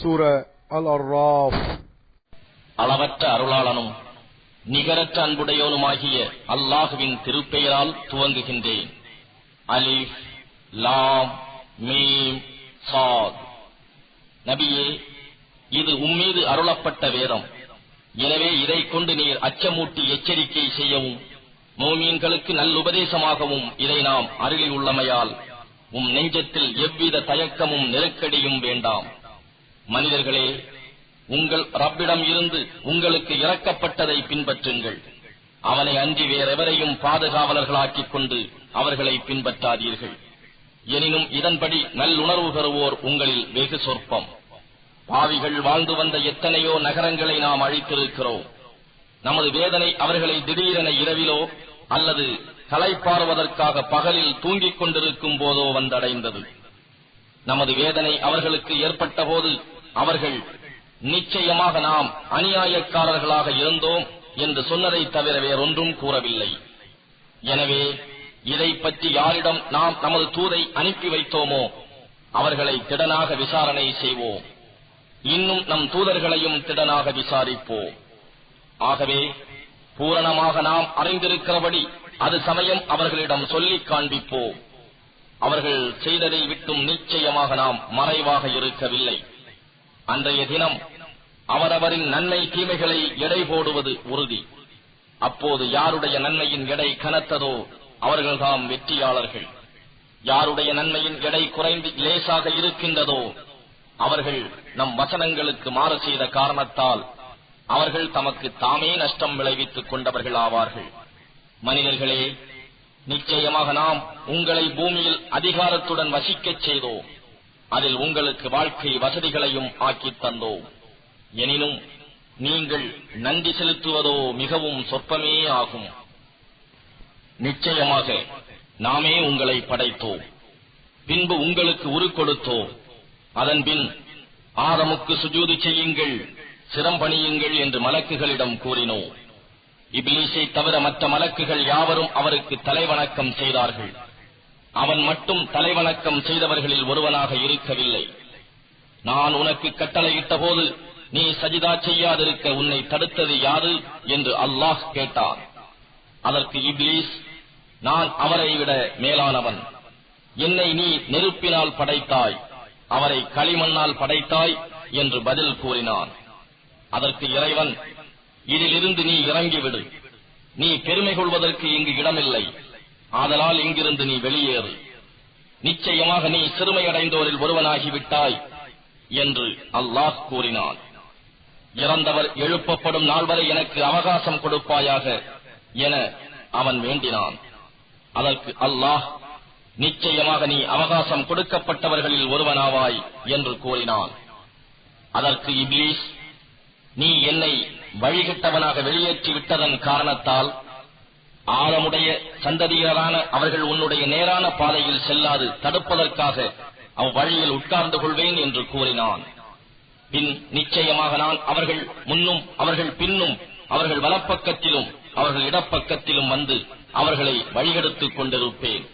சூர அல்-அர்ராஃப். அளவற்ற அருளாளனும் நிகரற்ற அன்புடையோனுமாகிய அல்லாஹுவின் திருப்பெயரால் துவங்குகின்றேன். அலிஃப் லாம் மீம் ஸாத். நபியே, இது உம்மீது அருளப்பட்ட வேதம். எனவே இதை கொண்டு நீர் அச்சமூட்டி எச்சரிக்கை செய்யவும் மோமீன்களுக்கு நல்லுபதேசமாகவும் இதை நாம் அருளியுள்ளமையால் உம் நெஞ்சத்தில் எவ்வித தயக்கமும் நெருக்கடியும் வேண்டாம். மனிதர்களே, உங்கள் ரப்பிடம் இருந்து உங்களுக்கு இறக்கப்பட்டதை பின்பற்றுங்கள். அவனை அன்றி வேறெவரையும் பாதுகாவலர்களாக்கிக் கொண்டு அவர்களை பின்பற்றாதீர்கள். எனினும் இதன்படி நல்லுணர்வு பெறுவோர் உங்களில் வெகு சொற்பம். பாவிகள் வாழ்ந்து வந்த எத்தனையோ நகரங்களை நாம் அழித்திருக்கிறோம். நமது வேதனை அவர்களை திடீரென இரவிலோ அல்லது களைப்பாறுவதற்காக பகலில் தூங்கிக் கொண்டிருக்கும் போதோ வந்தடைந்தது. நமது வேதனை அவர்களுக்கு ஏற்பட்ட போது அவர்கள் நிச்சயமாக நாம் அநியாயக்காரர்களாக இருந்தோம் என்று சொன்னதை தவிர வேறொன்றும் கூறவில்லை. எனவே இதை பற்றி யாரிடம் நாம் நமது தூதை அனுப்பி வைத்தோமோ அவர்களை திடனாக விசாரணை செய்வோம். இன்னும் நம் தூதர்களையும் திடனாக விசாரிப்போம். ஆகவே பூரணமாக நாம் அறிந்திருக்கிறபடி அது சமயம் அவர்களிடம் சொல்லிக் காண்பிப்போம். அவர்கள் செய்ததை விட்டும் நிச்சயமாக நாம் மறைவாக இருக்கவில்லை. அன்றைய தினம் அவரவரின் நன்மை தீமைகளை எடை போடுவது உறுதி. அப்போது யாருடைய நன்மையின் எடை கனத்ததோ அவர்கள்தாம் வெற்றியாளர்கள். யாருடைய நன்மையின் எடை குறைந்து லேசாக இருக்கின்றதோ அவர்கள் நம் வசனங்களுக்கு மாறு செய்த காரணத்தால் அவர்கள் தமக்கு தாமே நஷ்டம் விளைவித்துக் கொண்டவர்கள் ஆவார்கள். மனிதர்களே, நிச்சயமாக நாம் உங்களை பூமியில் அதிகாரத்துடன் வசிக்கச் செய்தோம். அதில் உங்களுக்கு வாழ்க்கை வசதிகளையும் ஆக்கித் தந்தோம். எனினும் நீங்கள் நன்றி செலுத்துவதோ மிகவும் சொற்பமே ஆகும். நிச்சயமாக நாமே உங்களை படைத்தோம். பின்பு உங்களுக்கு உரு கொடுத்தோம். அதன்பின் ஆதமுக்கு சுஜூது செய்யுங்கள், சிரம்பணியுங்கள் என்று மலக்குகளிடம் கூறினோம். இப்லீஸை தவிர மற்ற மலக்குகள் யாவரும் அவருக்கு தலைவணக்கம் செய்தார்கள். அவன் மட்டும் தலைவணக்கம் செய்தவர்களில் ஒருவனாக இருக்கவில்லை. நான் உனக்கு கட்டளையிட்ட போது நீ சஜிதா செய்யாதிருக்க உன்னை தடுத்தது யாது என்று அல்லாஹ் கேட்டார். அதற்கு இப்லீஸ், நான் அவரை விட மேலானவன். என்னை நீ நெருப்பினால் படைத்தாய், அவரை களிமண்ணால் படைத்தாய் என்று பதில் கூறினான். அதற்கு இறைவன், இதிலிருந்து நீ இறங்கிவிடு. நீ பெருமை கொள்வதற்கு இங்கு இடமில்லை. ஆதலால் இங்கிருந்து நீ வெளியேறு. நிச்சயமாக நீ சிறுமையடைந்தோரில் ஒருவனாகிவிட்டாய் என்று அல்லாஹ் கூறினான். இறந்தவர் எழுப்பப்படும் நாள் வரை எனக்கு அவகாசம் கொடுப்பாயாக என அவன் வேண்டினான். அதற்கு அல்லாஹ், நிச்சயமாக நீ அவகாசம் கொடுக்கப்பட்டவர்களில் ஒருவனாவாய் என்று கூறினான். அதற்கு இப்லீஸ், நீ என்னை வழிகட்டவனாக வெளியேற்றி விட்டதன் காரணத்தால் ஆழமுடைய சந்ததியரான அவர்கள் உன்னுடைய நேரான பாதையில் செல்லாது தடுப்பதற்காக அவ்வழியில் உட்கார்ந்து கொள்வேன் என்று கூறினான். பின் நிச்சயமாக நான் அவர்கள் முன்னும் அவர்கள் பின்னும் அவர்கள் வலப்பக்கத்திலும் அவர்கள் இடப்பக்கத்திலும் வந்து அவர்களை வழிகெடுத்துக் கொண்டிருப்பேன்.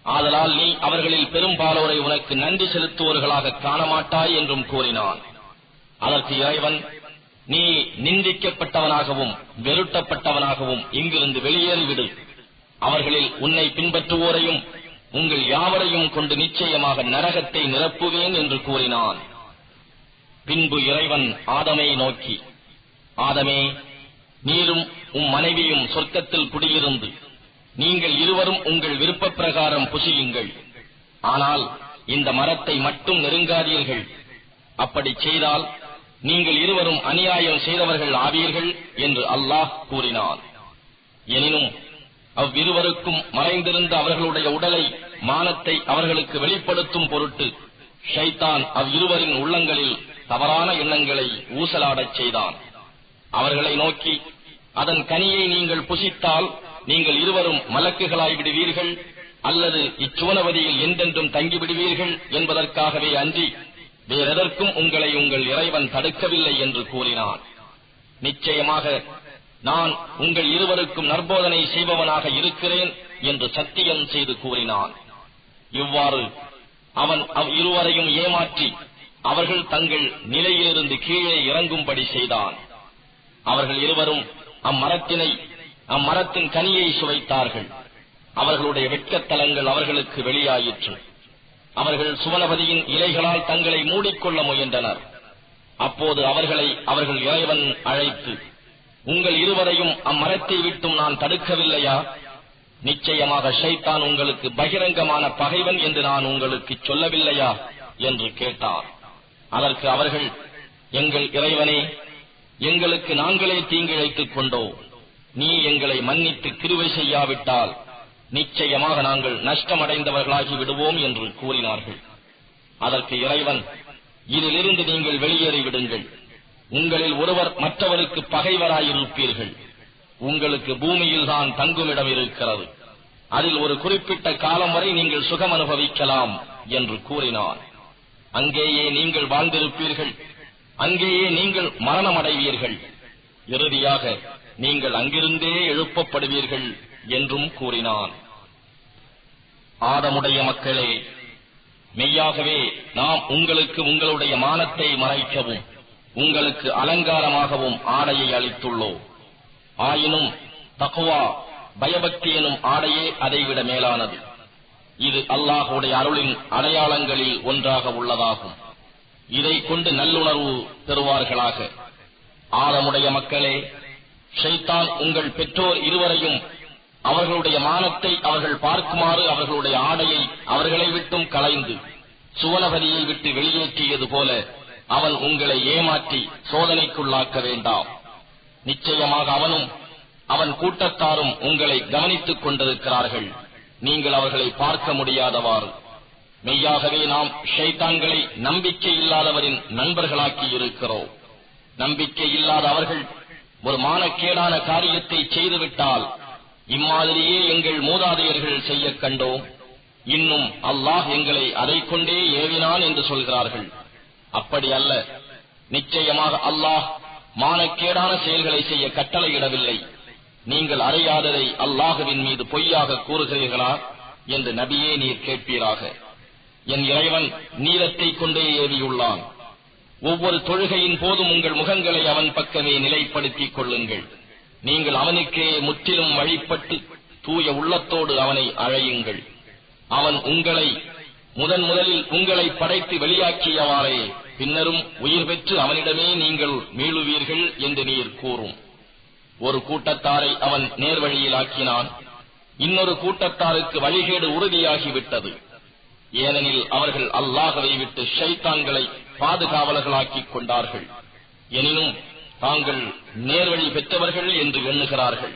ஆதலால் நீ அவர்களில் பெரும்பாலோரை உனக்கு நன்றி செலுத்துவோர்களாக காணமாட்டாய் என்றும் கூறினான். அதற்கு இறைவன், நீ நிந்திக்கப்பட்டவனாகவும் வெறுட்டப்பட்டவனாகவும் இங்கிருந்து வெளியேறிவிடு. அவர்களில் உன்னை பின்பற்றுவோரையும் உங்கள் யாவரையும் கொண்டு நிச்சயமாக நரகத்தை நிரப்புவேன் என்று கூறினான். பின்பு இறைவன் ஆதமை நோக்கி, ஆதமே, நீரும் உம் மனைவியும் சொர்க்கத்தில் குடியிருந்து நீங்கள் இருவரும் உங்கள் விருப்ப பிரகாரம் புசியுங்கள். ஆனால் இந்த மரத்தை மட்டும் நெருங்காதீர்கள். அப்படி செய்தால் நீங்கள் இருவரும் அநியாயம் செய்தவர்கள் ஆவீர்கள் என்று அல்லாஹ் கூறினான். எனினும் அவ்விருவருக்கும் மறைந்திருந்த அவர்களுடைய உடலை மானத்தை அவர்களுக்கு வெளிப்படுத்தும் பொருட்டு ஷைத்தான் அவ்விருவரின் உள்ளங்களில் தவறான எண்ணங்களை ஊசலாடச் செய்தான். அவர்களை நோக்கி, அதன் கனியை நீங்கள் புசித்தால் நீங்கள் இருவரும் மலக்குகளாய் விடுவீர்கள் அல்லது இச்சுவனவதியில் என்றென்றும் தங்கிவிடுவீர்கள் என்பதற்காகவே அன்றி வேறெதற்கும் உங்களை உங்கள் இறைவன் தடுக்கவில்லை என்று கூறினான். நிச்சயமாக நான் உங்கள் இருவருக்கும் நற்போதனை செய்பவனாக இருக்கிறேன் என்று சத்தியம் செய்து கூறினான். இவ்வாறு அவன் இருவரையும் ஏமாற்றி அவர்கள் தங்கள் நிலையிலிருந்து கீழே இறங்கும்படி செய்தான். அவர்கள் இருவரும் அம்மரத்தின் கனியை சுவைத்தார்கள். அவர்களுடைய வெட்கத்தலங்கள் அவர்களுக்கு வெளியாயிற்று. அவர்கள் சுவனபதியின் இலைகளால் தங்களை மூடிக்கொள்ள முயன்றனர். அப்போது அவர்களை அவர்கள் இறைவன் அழைத்து, உங்கள் இருவரையும் அம்மரத்தை விட்டும் நான் தடுக்கவில்லையா? நிச்சயமாக ஷைத்தான் உங்களுக்கு பகிரங்கமான பகைவன் என்று நான் உங்களுக்கு சொல்லவில்லையா என்று கேட்டார். அதற்கு அவர்கள், எங்கள் இறைவனே, எங்களுக்கு நாங்களே தீங்கிழைத்துக் கொண்டோம். நீ எங்களை மன்னித்து கிருபை செய்யாவிட்டால் நிச்சயமாக நாங்கள் நஷ்டமடைந்தவர்களாகி விடுவோம் என்று கூறினார்கள். அதற்கு இறைவன், இதிலிருந்து நீங்கள் வெளியேறிவிடுங்கள். உங்களில் ஒருவர் மற்றவருக்கு பகைவராயிருப்பீர்கள். உங்களுக்கு பூமியில்தான் தங்குமிடம் இருக்கிறது. அதில் ஒரு குறிப்பிட்ட காலம் வரை நீங்கள் சுகம் அனுபவிக்கலாம் என்று கூறினார். அங்கேயே நீங்கள் வாழ்ந்திருப்பீர்கள், அங்கேயே நீங்கள் மரணமடைவீர்கள். இறுதியாக நீங்கள் அங்கிருந்தே எழுப்பப்படுவீர்கள் என்றும் கூறினான். ஆதமுடைய மக்களே, மெய்யாகவே நாம் உங்களுக்கு உங்களுடைய மானத்தை மறைக்கவும் உங்களுக்கு அலங்காரமாகவும் ஆடையை அளித்துள்ளோம். ஆயினும் தக்வா, பயபக்தி எனும் ஆடையே அதைவிட மேலானது. இது அல்லாஹுடைய அருளின் அடையாளங்களில் ஒன்றாக உள்ளதாகும். இதை கொண்டு நல்லுணர்வு பெறுவார்களாக. ஆதமுடைய மக்களே, ஷைத்தான் உங்கள் பெற்றோர் இருவரையும் அவர்களுடைய மானத்தை அவர்கள் பார்க்குமாறு அவர்களுடைய ஆடையை அவர்களை விட்டும் களைந்து சுவனபதியை விட்டு வெளியேற்றியது போல அவன் உங்களை ஏமாற்றி சோதனைக்குள்ளாக்க வேண்டாம். நிச்சயமாக அவனும் அவன் கூட்டத்தாரும் உங்களை கவனித்துக் கொண்டிருக்கிறார்கள். நீங்கள் அவர்களை பார்க்க முடியாதவாறு. மெய்யாகவே நாம் ஷைத்தான்களை நம்பிக்கை இல்லாதவரின் நண்பர்களாக்கி இருக்கிறோம். நம்பிக்கை இல்லாத அவர்கள் ஒரு மானக்கேடான காரியத்தை செய்துவிட்டால், இம்மாதிரியே எங்கள் மூதாதையர்கள் செய்ய கண்டோம், இன்னும் அல்லாஹ் எங்களை அதை கொண்டே ஏவினான் என்று சொல்கிறார்கள். அப்படி அல்ல. நிச்சயமாக அல்லாஹ் மானக்கேடான செயல்களை செய்ய கட்டளையிடவில்லை. நீங்கள் அறியாததை அல்லாஹுவின் மீது பொய்யாக கூறுகிறீர்களா என்று நபியே நீர் கேட்பீராக. என் இறைவன் நீரத்தை கொண்டே ஏவியுள்ளான். ஒவ்வொரு தொழுகையின் போதும் உங்கள் முகங்களை அவன் பக்கமே நிலைப்படுத்திக் கொள்ளுங்கள். நீங்கள் அவனுக்கே முற்றிலும் வழிபட்டு தூய உள்ளத்தோடு அவனை அழையுங்கள். அவன் உங்களை முதலில் உங்களை படைத்து வெளியாக்கியவாறே பின்னரும் உயிர் பெற்று அவனிடமே நீங்கள் மீளுவீர்கள் என்று நீர் கூறும். ஒரு கூட்டத்தாரை அவன் நேர்வழியில் ஆக்கினான், இன்னொரு கூட்டத்தாருக்கு வழிகேடு உறுதியாகிவிட்டது. ஏனெனில் அவர்கள் அல்லாஹ்வை விட்டு ஷைத்தான்களை பாதுகாவலர்களாக்கிக் கொண்டார்கள். எனினும் தாங்கள் நேர்வழி பெற்றவர்கள் என்று எண்ணுகிறார்கள்.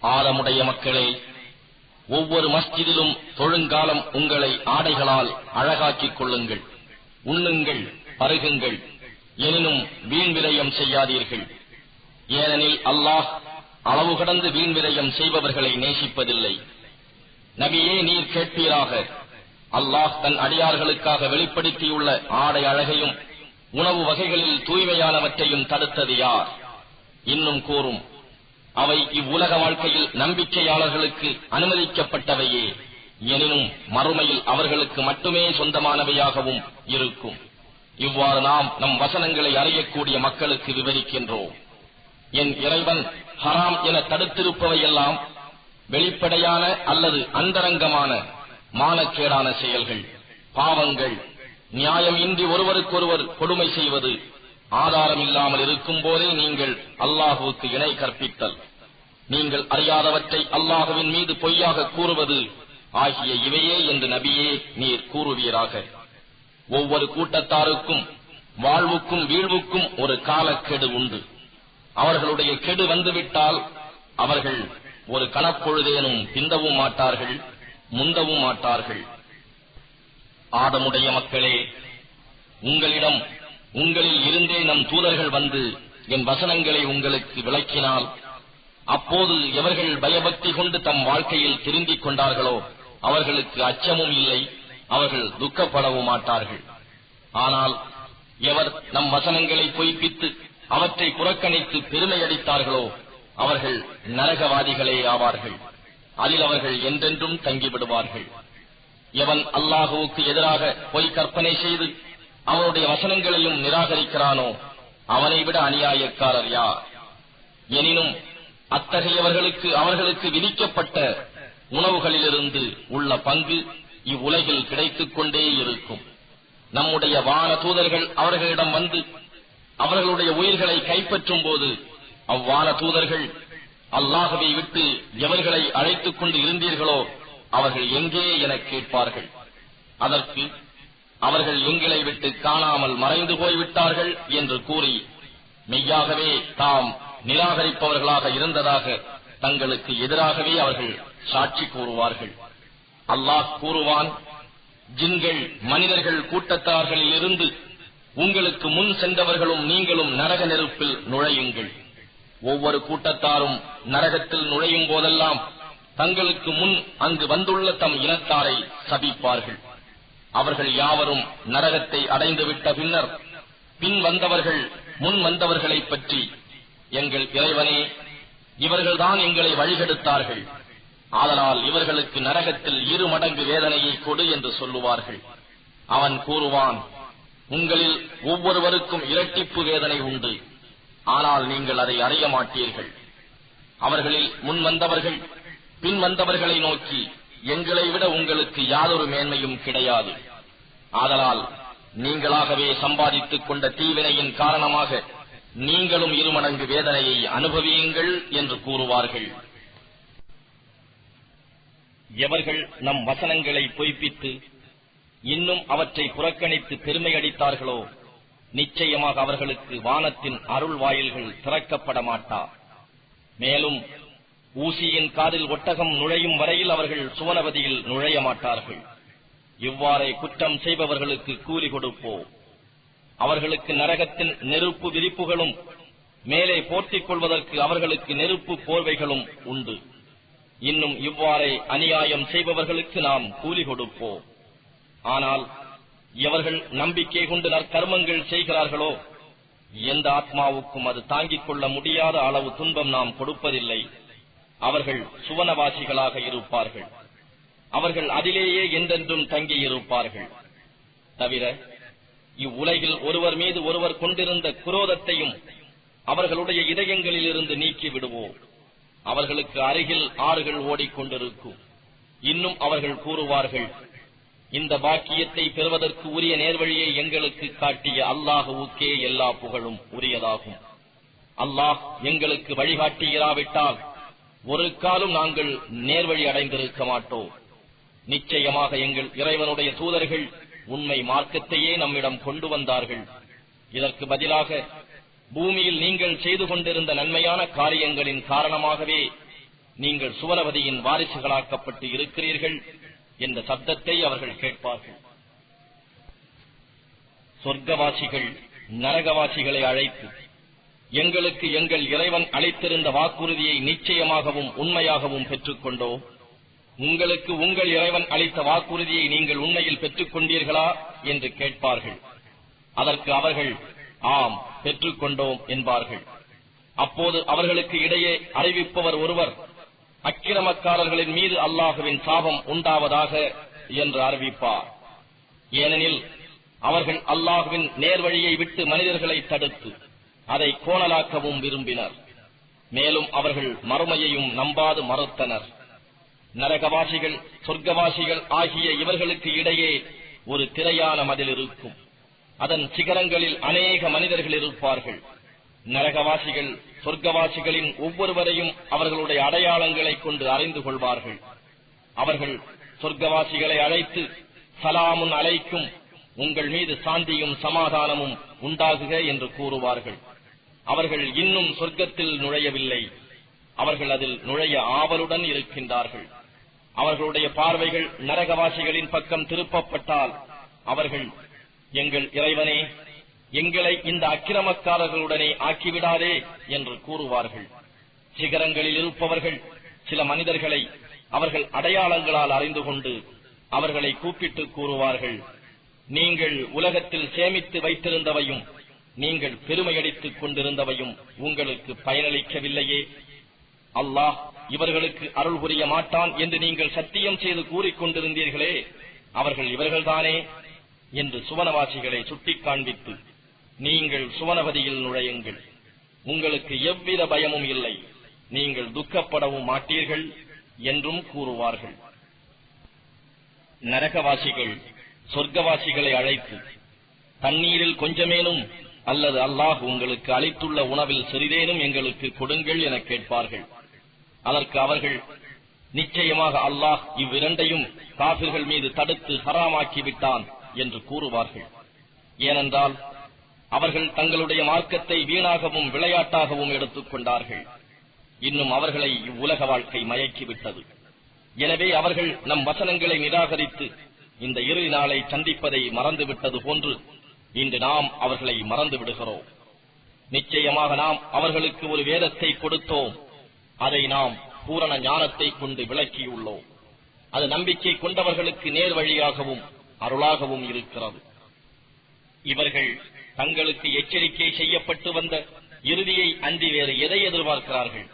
ஆதமுடைய மக்களே, ஒவ்வொரு மஸ்ஜிதிலும் தொழுங்காலம் உங்களை ஆடைகளால் அழகாக்கிக் கொள்ளுங்கள். உண்ணுங்கள், பருகுங்கள், எனினும் வீண் விரயம் செய்யாதீர்கள். ஏனெனில் அல்லாஹ் அளவு கடந்து வீண் விரயம் செய்பவர்களை நேசிப்பதில்லை. நபியே நீர் கேட்பீராக, அல்லாஹ் தன் அடியார்களுக்காக வெளிப்படுத்தியுள்ள ஆடை அழகையும் உணவு வகைகளில் தூய்மையானவற்றையும் தடுத்தது யார்? இன்னும் கூறும், அவை இவ்வுலக வாழ்க்கையில் நம்பிக்கையாளர்களுக்கு அனுமதிக்கப்பட்டவையே, எனினும் மறுமையில் அவர்களுக்கு மட்டுமே சொந்தமானவையாகவும் இருக்கும். இவ்வாறு நாம் நம் வசனங்களை அறியக்கூடிய மக்களுக்கு விவரிக்கின்றோம். என் இறைவன் ஹராம் என தடுத்திருப்பவையெல்லாம் வெளிப்படையான அல்லது அந்தரங்கமான மானக்கேடான செயல்கள், பாவங்கள், நியாயம் இன்றி ஒருவருக்கொருவர் கொடுமை செய்வது, ஆதாரம் இல்லாமல் இருக்கும் போதே நீங்கள் அல்லாஹுவுக்கு இணை கற்பித்தல், நீங்கள் அறியாதவற்றை அல்லாஹுவின் மீது பொய்யாக கூறுவது ஆகிய இவையே என்று நபியே நீர் கூறுவீராக. ஒவ்வொரு கூட்டத்தாருக்கும் வாழ்வுக்கும் வீழ்வுக்கும் ஒரு காலக்கெடு உண்டு. அவர்களுடைய கெடு வந்துவிட்டால் அவர்கள் ஒரு கணப்பொழுதேனும் பிந்தவும் மாட்டார்கள், முந்தவும் மாட்டார்கள். ஆதமுடைய மக்களே, உங்களில் இருந்தே நம் தூதர்கள் வந்து என் வசனங்களை உங்களுக்கு விளக்கினால், அப்போது எவர்கள் பயபக்தி கொண்டு தம் வாழ்க்கையில் திருந்திக் கொண்டார்களோ அவர்களுக்கு அச்சமும் இல்லை, அவர்கள் துக்கப்படவும் மாட்டார்கள். ஆனால் எவர் நம் வசனங்களை பொய்ப்பித்து அவற்றை புறக்கணித்து பெருமையடித்தார்களோ அவர்கள் நரகவாதிகளே ஆவார்கள். அதில் அவர்கள் என்றென்றும் தங்கிவிடுவார்கள். எவன் அல்லாஹுவுக்கு எதிராக பொய் கற்பனை செய்து அவனுடைய வசனங்களையும் நிராகரிக்கிறானோ அவனை விட அநியாயக்காரர் யார்? எனினும் அத்தகையவர்களுக்கு அவர்களுக்கு விதிக்கப்பட்ட உணவுகளிலிருந்து உள்ள பங்கு இவ்வுலகில் கிடைத்துக் கொண்டே இருக்கும். நம்முடைய வான தூதர்கள் அவர்களிடம் வந்து அவர்களுடைய உயிர்களை கைப்பற்றும் போது அவ்வான தூதர்கள், அல்லாஹ்வை விட்டு எவர்களை அழைத்துக் கொண்டு இருந்தீர்களோ அவர்கள் எங்கே என கேட்பார்கள். அதற்கு அவர்கள் எங்களை விட்டு காணாமல் மறைந்து போய்விட்டார்கள் என்று கூறி மெய்யாகவே தாம் நிராகரிப்பவர்களாக இருந்ததாக தங்களுக்கு எதிராகவே அவர்கள் சாட்சி கூறுவார்கள். அல்லாஹ் கூறுவான், ஜின்கள் மனிதர்கள் கூட்டத்தார்களில் இருந்து உங்களுக்கு முன் சென்றவர்களும் நீங்களும் நரக நெருப்பில் நுழையுங்கள். ஒவ்வொரு கூட்டத்தாரும் நரகத்தில் நுழையும் போதெல்லாம் தங்களுக்கு முன் அங்கு வந்துள்ள தம் இனத்தாரை சபிப்பார்கள். அவர்கள் யாவரும் நரகத்தை அடைந்துவிட்ட பின்னர் பின் வந்தவர்கள் முன் வந்தவர்களைப் பற்றி, எங்கள் இறைவனே, இவர்கள்தான் எங்களை வழிகெடுத்தார்கள், ஆதலால் இவர்களுக்கு நரகத்தில் 2 மடங்கு வேதனையை கொடு என்று சொல்லுவார்கள். அவன் கூறுவான், உங்களில் ஒவ்வொருவருக்கும் இரட்டிப்பு வேதனை உண்டு, ஆனால் நீங்கள் அதை அறிய மாட்டீர்கள். அவர்களில் முன் வந்தவர்கள் பின் வந்தவர்களை நோக்கி, எங்களை விட உங்களுக்கு யாதொரு மேன்மையும் கிடையாது, ஆதலால் நீங்களாகவே சம்பாதித்துக் கொண்ட தீவினையின் காரணமாக நீங்களும் 2 மடங்கு வேதனையை அனுபவியுங்கள் என்று கூறுவார்கள். எவர்கள் நம் வசனங்களை பொய்ப்பித்து இன்னும் அவற்றை புறக்கணித்து பெருமையடித்தார்களோ நிச்சயமாக அவர்களுக்கு வானத்தின் அருள் வாயில்கள் திறக்கப்பட மாட்டா. மேலும் ஊசியின் காதில் ஒட்டகம் நுழையும் வரையில் அவர்கள் சுவனவதியில் நுழைய மாட்டார்கள். இவ்வாறே குற்றம் செய்பவர்களுக்கு கூலி கொடுப்போம். அவர்களுக்கு நரகத்தின் நெருப்பு விரிப்புகளும் மேலே போர்த்திக் கொள்வதற்கு அவர்களுக்கு நெருப்பு போர்வைகளும் உண்டு. இன்னும் இவ்வாறே அநியாயம் செய்பவர்களுக்கு நாம் கூலி கொடுப்போம். ஆனால் எவர்கள் நம்பிக்கை கொண்டு நற்கர்மங்கள் செய்கிறார்களோ எந்த ஆத்மாவுக்கும் அது தாங்கிக் கொள்ள முடியாத அளவு துன்பம் நாம் கொடுப்பதில்லை. அவர்கள் சுவனவாசிகளாக இருப்பார்கள். அவர்கள் அதிலேயே என்றென்றும் தங்கியிருப்பார்கள். தவிர இவ்வுலகில் ஒருவர் மீது ஒருவர் கொண்டிருந்த குரோதத்தையும் அவர்களுடைய இதயங்களில் இருந்து நீக்கி விடுவோம். அவர்களுக்கு அருகில் ஆறுகள் ஓடிக்கொண்டிருக்கும். இன்னும் அவர்கள் கூறுவார்கள், இந்த பாக்கியத்தை பெறுவதற்கு உரிய நேர்வழியை எங்களுக்கு காட்டிய அல்லாஹுவுக்கே எல்லா புகழும் உரியதாகும். அல்லாஹ் எங்களுக்கு வழிகாட்டியிராவிட்டால் ஒரு காலம் நாங்கள் நேர்வழி அடைந்திருக்க மாட்டோம். நிச்சயமாக எங்கள் இறைவனுடைய தூதர்கள் உண்மை மார்க்கத்தையே நம்மிடம் கொண்டு வந்தார்கள். இதற்கு பதிலாக பூமியில் நீங்கள் செய்து கொண்டிருந்த நன்மையான காரியங்களின் காரணமாகவே நீங்கள் சுவனவதியின் வாரிசுகளாக்கப்பட்டு இருக்கிறீர்கள் என்ற சப்தத்தை அவர்கள் கேட்பார்கள். சொர்க்கவாசிகள் நரகவாசிகளை அழைத்து, எங்களுக்கு எங்கள் இறைவன் அளித்திருந்த வாக்குறுதியை நிச்சயமாகவும் உண்மையாகவும் பெற்றுக் கொண்டோம். உங்களுக்கு உங்கள் இறைவன் அளித்த வாக்குறுதியை நீங்கள் உண்மையில் பெற்றுக் கொண்டீர்களா என்று கேட்பார்கள். அதற்கு அவர்கள் ஆம் பெற்றுக் கொண்டோம் என்பார்கள். அப்போது அவர்களுக்கு இடையே அறிவிப்பவர் ஒருவர், அக்கிரமக்காரர்களின் மீது அல்லாஹுவின் சாபம் உண்டாவதாக என்று அறிவிப்பார். ஏனெனில் அவர்கள் அல்லாஹுவின் நேர்வழியை விட்டு மனிதர்களை தடுத்து அதை கோணலாக்கவும் விரும்பினர். மேலும் அவர்கள் மறுமையையும் நம்பாது மறுத்தனர். நரகவாசிகள் சொர்க்கவாசிகள் ஆகிய இவர்களுக்கு இடையே ஒரு திரையான மதில் இருக்கும். அதன் சிகரங்களில் அநேக மனிதர்கள் இருப்பார்கள். நரகவாசிகள் சொர்க்கவாசிகளின் ஒவ்வொருவரையும் அவர்களுடைய அடையாளங்களை கொண்டு அறிந்து கொள்வார்கள். அவர்கள் சொர்க்கவாசிகளை அழைத்து, சலாமுன் அலைக்கும், உங்கள் மீது சாந்தியும் சமாதானமும் உண்டாகுக என்று கூறுவார்கள். அவர்கள் இன்னும் சொர்க்கத்தில் நுழையவில்லை. அவர்கள் அதில் நுழைய ஆவலுடன் இருக்கின்றார்கள். அவர்களுடைய பார்வைகள் நரகவாசிகளின் பக்கம் திருப்பப்பட்டால் அவர்கள், எங்கள் இறைவனே, எங்களை இந்த அக்கிரமக்காரர்களுடனே ஆக்கிவிடாதே என்று கூறுவார்கள். சிகரங்களில் இருப்பவர்கள் சில மனிதர்களை அவர்கள் அடையாளங்களால் அறிந்து கொண்டு அவர்களை கூப்பிட்டு கூறுவார்கள், நீங்கள் உலகத்தில் சேமித்து வைத்திருந்தவையும் நீங்கள் பெருமையடித்துக் கொண்டிருந்தவையும் உங்களுக்கு பயனளிக்கவில்லையே. அல்லாஹ் இவர்களுக்கு அருள் புரிய மாட்டான் என்று நீங்கள் சத்தியம் செய்து கூறிக்கொண்டிருந்தீர்களே, அவர்கள் இவர்கள்தானே என்று சுவனவாசிகளை சுட்டிக் காண்பித்து, நீங்கள் சுவனபதியில் நுழையுங்கள், உங்களுக்கு எவ்வித பயமும் இல்லை, நீங்கள் துக்கப்படவும் மாட்டீர்கள் என்றும் கூறுவார்கள். நரகவாசிகள் சொர்க்கவாசிகளை அழைத்து, தண்ணீரில் கொஞ்சமேனும் அல்லது அல்லாஹ் உங்களுக்கு அளித்துள்ள உணவில் சிறிதேனும் எங்களுக்கு கொடுங்கள் என கேட்பார்கள். அதற்கு அவர்கள், நிச்சயமாக அல்லாஹ் இவ்விரண்டையும் காபிர்கள் மீது தடுத்து ஹராமாக்கிவிட்டான் என்று கூறுவார்கள். ஏனென்றால் அவர்கள் தங்களுடைய மார்க்கத்தை வீணாகவும் விளையாட்டாகவும் எடுத்துக் கொண்டார்கள். இன்னும் அவர்களை இவ்வுலக வாழ்க்கை மயக்கிவிட்டது. எனவே அவர்கள் நம் வசனங்களை நிராகரித்து இந்த இறுதி நாளை சந்திப்பதை மறந்துவிட்டது போன்று இன்று நாம் அவர்களை மறந்து விடுகிறோம். நிச்சயமாக நாம் அவர்களுக்கு ஒரு வேதத்தை கொடுத்தோம், அதை நாம் பூரண ஞானத்தை கொண்டு விளக்கியுள்ளோம். அது நம்பிக்கை கொண்டவர்களுக்கு நேர் வழியாகவும் அருளாகவும் இருக்கிறது. இவர்கள் தங்களுக்கு எச்சரிக்கை செய்யப்பட்டு வந்த இறுதியை அன்றி வேறு எதை எதிர்பார்க்கிறார்கள்?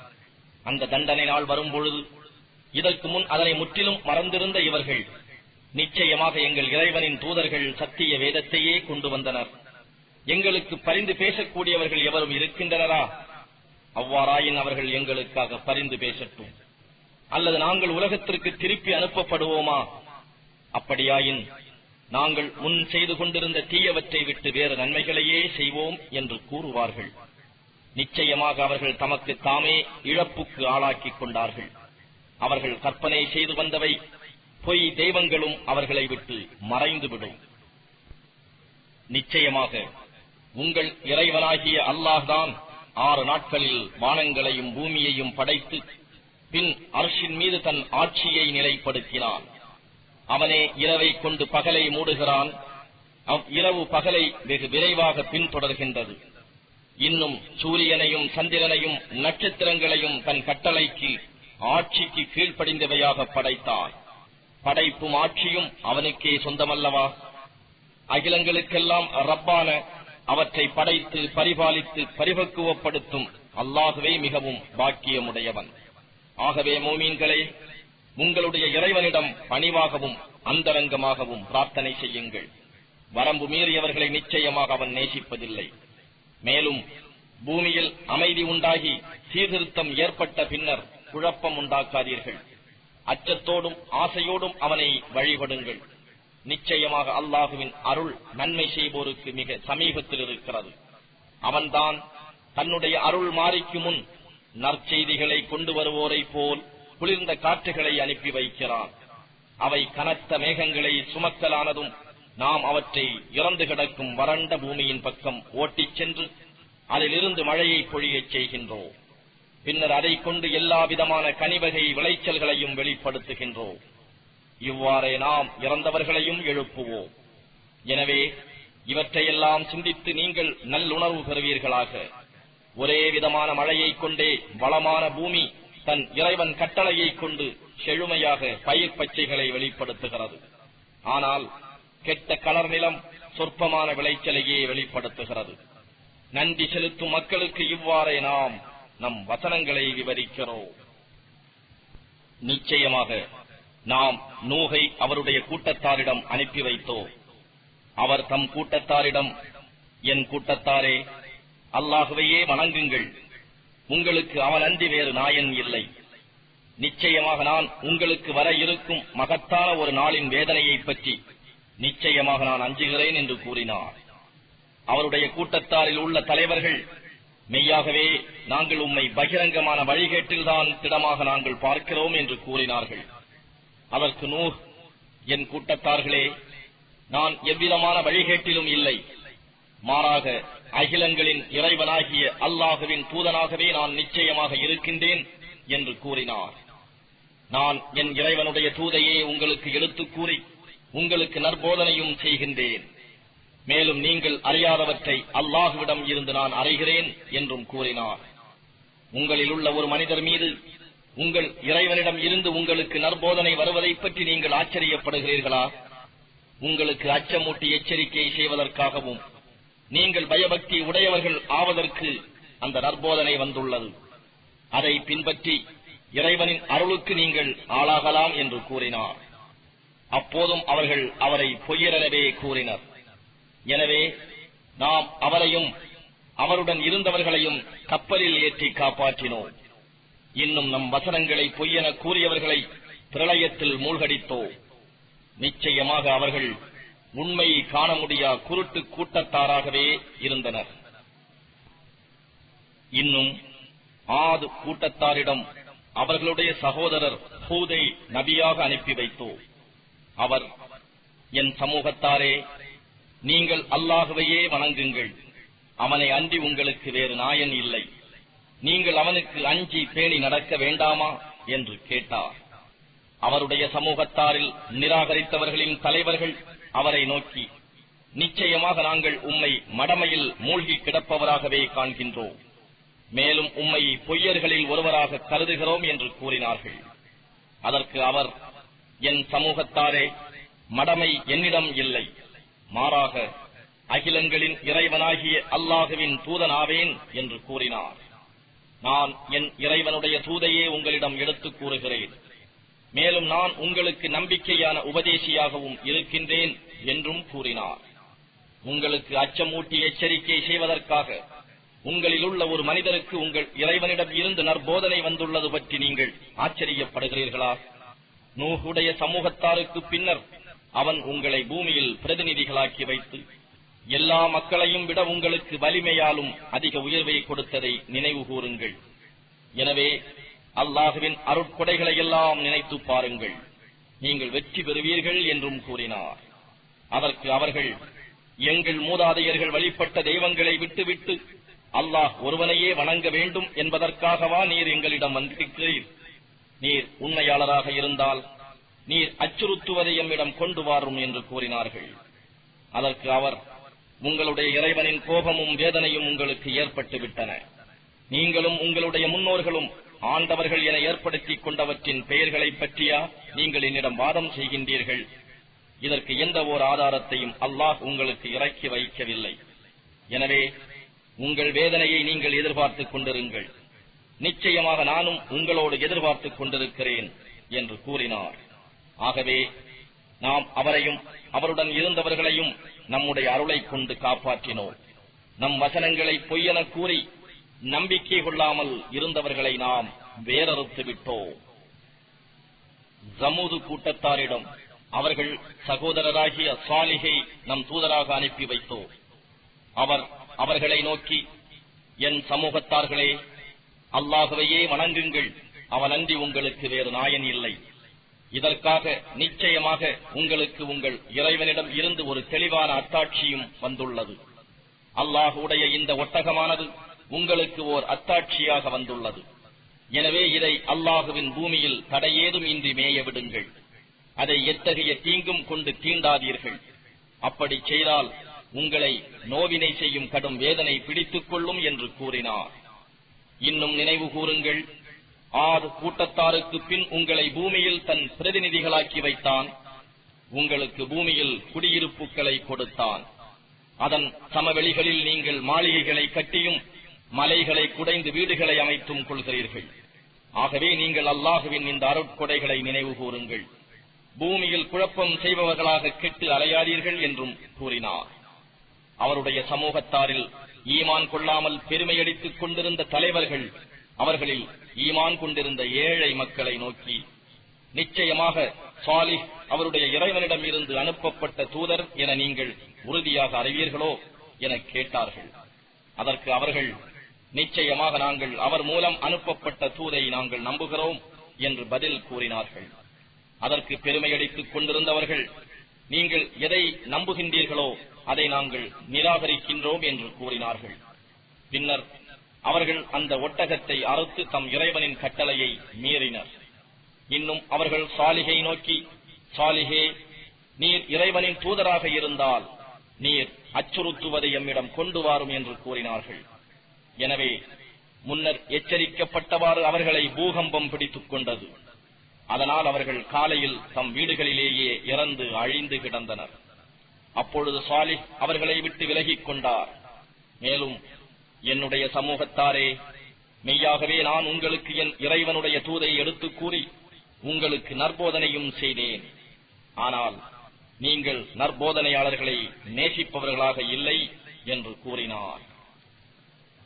அந்த தண்டனை நாள் வரும்பொழுது இதற்கு முன் அதனை முற்றிலும் மறந்திருந்த இவர்கள், நிச்சயமாக எங்கள் இறைவனின் தூதர்கள் சத்திய வேதத்தையே கொண்டு வந்தனர், எங்களுக்கு பரிந்து பேசக்கூடியவர்கள் எவரும் இருக்கின்றனரா? அவ்வாறாயின் அவர்கள் எங்களுக்காக பரிந்து பேசட்டும். அல்லது நாங்கள் உலகத்திற்கு திருப்பி அனுப்பப்படுவோமா? அப்படியாயின் நாங்கள் முன் செய்து கொண்டிருந்த தீயவற்றை விட்டு வேறு நன்மைகளையே செய்வோம் என்று கூறுவார்கள். நிச்சயமாக அவர்கள் தமக்கு தாமே இழப்புக்கு ஆளாக்கிக் கொண்டார்கள். அவர்கள் கற்பனை செய்து வந்தவை பொய் தெய்வங்களும் அவர்களை விட்டு மறைந்துவிடும். நிச்சயமாக உங்கள் இறைவனாகிய அல்லாஹ்தான் 6 நாட்களில் வானங்களையும் பூமியையும் படைத்து பின் அர்ஷின் மீது தன் ஆட்சியை நிலைப்படுத்தினான். அவனே இரவை கொண்டு பகலை மூடுகிறான். இரவு பகலை வெகு விரைவாக பின்தொடர்கின்றது. இன்னும் சூரியனையும் சந்திரனையும் நட்சத்திரங்களையும் தன் கட்டளைக்கு ஆட்சிக்கு கீழ்ப்படிந்தவையாக படைத்தான். படைப்பும் ஆட்சியும் அவனுக்கே சொந்தமல்லவா? அகிலங்களுக்கெல்லாம் ரப்பான அவற்றை படைத்து பரிபாலித்து பரிபக்குவப்படுத்தும் அல்லாஹ்வே மிகவும் பாக்கியமுடையவன். ஆகவே மோமீன்களே, உங்களுடைய இறைவனிடம் பணிவாகவும் அந்தரங்கமாகவும் பிரார்த்தனை செய்யுங்கள். வரம்பு மீறியவர்களை நிச்சயமாக அவன் நேசிப்பதில்லை. மேலும் பூமியில் அமைதி உண்டாகி சீர்திருத்தம் ஏற்பட்ட பின்னர் குழப்பம் உண்டாக்காதீர்கள். அச்சத்தோடும் ஆசையோடும் அவனை வழிபடுங்கள். நிச்சயமாக அல்லாஹுவின் அருள் நன்மை செய்வோருக்கு மிக சமீபத்தில் இருக்கிறது. அவன்தான் தன்னுடைய அருள் மாறிக்கு முன் நற்செய்திகளை கொண்டு வருவோரை போல் குளிர்ந்த காற்றுகளை அனுப்பி வைக்கிறான். அவை கனத்த மேகங்களை சுமக்கலானதும் நாம் அவற்றை இறந்து கிடக்கும் வறண்ட பூமியின் பக்கம் ஓட்டிச் சென்று அதிலிருந்து மழையை பொழியச் செய்கின்றோம். பின்னர் அதை கொண்டு எல்லா விதமான கனிவகை விளைச்சல்களையும் வெளிப்படுத்துகின்றோம். இவ்வாறே நாம் இறந்தவர்களையும் எழுப்புவோம். எனவே இவற்றையெல்லாம் சிந்தித்து நீங்கள் நல்லுணர்வு பெறுவீர்களாக. ஒரே விதமான மழையை கொண்டே வளமான பூமி தன் இறைவன் கட்டளையை கொண்டு செழுமையாக பயிர் பச்சைகளை வெளிப்படுத்துகிறது. ஆனால் கெட்ட கலர் நிலம் சொற்பமான விளைச்சலையே வெளிப்படுத்துகிறது. நன்றி செலுத்தும் மக்களுக்கு இவ்வாறே நாம் நம் வசனங்களை விவரிக்கிறோம். நிச்சயமாக நாம் நூகை அவருடைய கூட்டத்தாரிடம் அனுப்பி வைத்தோம். அவர் தம் கூட்டத்தாரிடம், என் கூட்டத்தாரே, அல்லாஹுவையே வணங்குங்கள், உங்களுக்கு அவனன்றி வேறு நாயன் இல்லை. நிச்சயமாக நான் உங்களுக்கு வர இருக்கும் மகத்தான ஒரு நாளின் வேதனையை பற்றி நிச்சயமாக நான் அஞ்சுகிறேன் என்று கூறினார். அவருடைய கூட்டத்தாரில் உள்ள தலைவர்கள், மெய்யாகவே நாங்கள் உம்மை பகிரங்கமான வழிகேட்டில்தான் திடமாக நாங்கள் பார்க்கிறோம் என்று கூறினார்கள். அதற்கு நூஹ், என் கூட்டத்தார்களே, நான் எவ்விதமான வழிகேட்டிலும் இல்லை, மாறாக அகிலங்களின் இறைவனாகிய அல்லாஹுவின் தூதனாகவே நான் நிச்சயமாக இருக்கின்றேன் என்று கூறினார். நான் என் இறைவனுடைய தூதையே உங்களுக்கு எடுத்துக் கூறி உங்களுக்கு நற்போதனையும் செய்கின்றேன். மேலும் நீங்கள் அறியாதவற்றை அல்லாஹுவிடம் இருந்து நான் அறிகிறேன் என்றும் கூறினார். உங்களில் உள்ள ஒரு மனிதர் மீது உங்கள் இறைவனிடம் இருந்து உங்களுக்கு நற்போதனை வருவதை பற்றி நீங்கள் ஆச்சரியப்படுகிறீர்களா? உங்களுக்கு அச்சமூட்டி எச்சரிக்கை செய்வதற்காகவும் நீங்கள் பயபக்தி உடையவர்கள் ஆவதற்கு அந்த நற்போதனை வந்துள்ளது. அதை பின்பற்றி இறைவனின் அருளுக்கு நீங்கள் ஆளாகலாம் என்று கூறினார். அப்போதும் அவர்கள் அவரை பொய்யரெனவே கூறினர். எனவே நாம் அவரையும் அவருடன் இருந்தவர்களையும் கப்பலில் ஏற்றி காப்பாற்றினோம். இன்னும் நம் வசனங்களை பொய்யென கூறியவர்களை பிரளயத்தில் மூழ்கடித்தோ. நிச்சயமாக அவர்கள் உண்மையை காண முடியா குருட்டு கூட்டத்தாராகவே இருந்தனர். இன்னும் ஆது கூட்டத்தாரிடம் அவர்களுடைய சகோதரர் ஹூதை நபியாக அனுப்பி வைத்தோ. அவர், என் சமூகத்தாரே, நீங்கள் அல்லாஹுவையே வணங்குங்கள், அவனை அன்றி உங்களுக்கு வேறு நாயன் இல்லை, நீங்கள் அவனுக்கு அஞ்சி பேணி நடக்க வேண்டாமா என்று கேட்டார். அவருடைய சமூகத்தாரில் நிராகரித்தவர்களின் தலைவர்கள் அவரை நோக்கி, நிச்சயமாக நாங்கள் உம்மை மடமையில் மூழ்கி கிடப்பவராகவே காண்கின்றோம், மேலும் உம்மை பொய்யர்களில் ஒருவராக கருதுகிறோம் என்று கூறினார்கள். அதற்கு அவர், என் சமூகத்தாரே, மடமை என்னிடம் இல்லை, மாறாக அகிலங்களின் இறைவனாகிய அல்லாஹுவின் தூதனாவேன் என்று கூறினார். நான் என் இறைவனுடைய தூதையே உங்களிடம் எடுத்துக் கூறுகிறேன், மேலும் நான் உங்களுக்கு நம்பிக்கையான உபதேசியாகவும் இருக்கின்றேன் என்றும் கூறினார். உங்களுக்கு அச்சமூட்டி எச்சரிக்கை செய்வதற்காக உங்களிலுள்ள ஒரு மனிதருக்கு உங்கள் இறைவனிடம் இருந்து நற்போதனை வந்துள்ளது பற்றி நீங்கள் ஆச்சரியப்படுகிறீர்களா? நூஹுடைய சமூகத்தாருக்கு பின்னர் அவன் உங்களை பூமியில் பிரதிநிதிகளாக்கி வைத்து எல்லா மக்களையும் விட உங்களுக்கு வலிமையாலும் அதிக உயர்வை கொடுத்ததை நினைவு கூறுங்கள். எனவே அல்லாஹுவின் அருட்கொடைகளை எல்லாம் நினைத்து பாருங்கள், நீங்கள் வெற்றி பெறுவீர்கள் என்றும் கூறினார். அதற்கு அவர்கள், எங்கள் மூதாதையர்கள் வழிபட்ட தெய்வங்களை விட்டுவிட்டு அல்லாஹ் ஒருவனையே வணங்க வேண்டும் என்பதற்காகவா நீர் எங்களிடம் வந்திருக்கிறீர்? நீர் உண்மையாளராக இருந்தால் நீர் அச்சுறுத்துவதை எம்மிடம் கொண்டு வாரும் என்று கூறினார்கள். அதற்கு அவர், உங்களுடைய இறைவனின் கோபமும் வேதனையும் உங்களுக்கு ஏற்பட்டு விட்டன. நீங்களும் உங்களுடைய முன்னோர்களும் ஆண்டவர்கள் என ஏற்படுத்திக் கொண்டவற்றின் பெயர்களை பற்றியா நீங்கள் என்னிடம் வாதம் செய்கின்றீர்கள்? இதற்கு எந்த ஓர் ஆதாரத்தையும் அல்லாஹ் உங்களுக்கு இறக்கி வைக்கவில்லை. எனவே உங்கள் வேதனையை நீங்கள் எதிர்பார்த்துக் கொண்டிருங்கள், நிச்சயமாக நானும் உங்களோடு எதிர்பார்த்துக் கொண்டிருக்கிறேன் என்று கூறினார். ஆகவே நாம் அவரையும் அவருடன் இருந்தவர்களையும் நம்முடைய அருளை கொண்டு காப்பாற்றினோம். நம் வசனங்களை பொய்யென கூறி நம்பிக்கை கொள்ளாமல் இருந்தவர்களை நாம் வேறறுத்து விட்டோம். ஜமூது கூட்டத்தாரிடம் அவர்கள் சகோதரராகிய சாலிஹை நம் தூதராக அனுப்பி வைத்தோம். அவர் அவர்களை நோக்கி, என் சமூகத்தார்களே, அல்லாஹுவையே வணங்குங்கள், அவனன்றி உங்களுக்கு வேறு நாயன் இல்லை. இதற்காக நிச்சயமாக உங்களுக்கு உங்கள் இறைவனிடம் இருந்து ஒரு தெளிவான அத்தாட்சியும் வந்துள்ளது. அல்லாஹுடைய இந்த ஒட்டகமானது உங்களுக்கு ஓர் அத்தாட்சியாக வந்துள்ளது. எனவே இதை அல்லாஹுவின் பூமியில் தடையேதும் இன்றி மேய விடுங்கள். அதை எத்தகைய தீங்கும் கொண்டு தீண்டாதீர்கள். அப்படி செய்தால் உங்களை நோவினை செய்யும் கடும் வேதனை பிடித்துக் கொள்ளும் என்று கூறினார். இன்னும் நினைவு கூறுங்கள், ஆது கூட்டத்தாருக்கு பின் உங்களை பூமியில் தன் பிரதிநிதிகளாக்கி வைத்தான். உங்களுக்கு பூமியில் குடியிருப்புகளை கொடுத்தான். அதன் சமவெளிகளில் நீங்கள் மாளிகைகளை கட்டியும் மலைகளை குடைந்து வீடுகளை அமைத்தும் கொள்கிறீர்கள். ஆகவே நீங்கள் அல்லாஹுவின் இந்த அருட்கொடைகளை நினைவு கூறுங்கள். பூமியில் குழப்பம் செய்பவர்களாக கெட்டு அலையாதீர்கள் என்றும் கூறினார். அவருடைய சமூகத்தாரில் ஈமான் கொள்ளாமல் பெருமையடித்துக் கொண்டிருந்த தலைவர்கள் அவர்களில் ஈமான் கொண்டிருந்த ஏழை மக்களை நோக்கி, நிச்சயமாக சாலிஹ் அவருடைய இறைவனிடம் இருந்து அனுப்பப்பட்ட தூதர் என நீங்கள் உறுதியாக அறிவீர்களோ என கேட்டார்கள். அதற்கு அவர்கள், நிச்சயமாக நாங்கள் அவர் மூலம் அனுப்பப்பட்ட தூதை நாங்கள் நம்புகிறோம் என்று பதில் கூறினார்கள். அதற்கு பெருமையடித்துக் கொண்டிருந்தவர்கள், நீங்கள் எதை நம்புகின்றீர்களோ அதை நாங்கள் நிராகரிக்கின்றோம் என்று கூறினார்கள். பின்னர் அவர்கள் அந்த ஒட்டகத்தை அறுத்து தம் இறைவனின் கட்டளையை மீறினர். இன்னும் அவர்கள் சாலிஹை நோக்கி, சாலிஹே, நீர் இறைவனின் தூதராக இருந்தால் நீர் அச்சுறுத்துவதை எம்மிடம் கொண்டு வாரும் என்று கூறினார்கள். எனவே முன்னர் எச்சரிக்கப்பட்டவாறு அவர்களை பூகம்பம் பிடித்துக் கொண்டது. அதனால் அவர்கள் காலையில் தம் வீடுகளிலேயே இறந்து அழிந்து கிடந்தனர். அப்பொழுது சாலிஹ் அவர்களை விட்டு விலகிக் கொண்டார். மேலும், என்னுடைய சமூகத்தாரே, மெய்யாகவே நான் உங்களுக்கு என் இறைவனுடைய தூதை எடுத்துக் கூறி உங்களுக்கு நற்போதனையும் செய்தேன். ஆனால் நீங்கள் நற்போதனையாளர்களை நேசிப்பவர்களாக இல்லை என்று கூறினார்.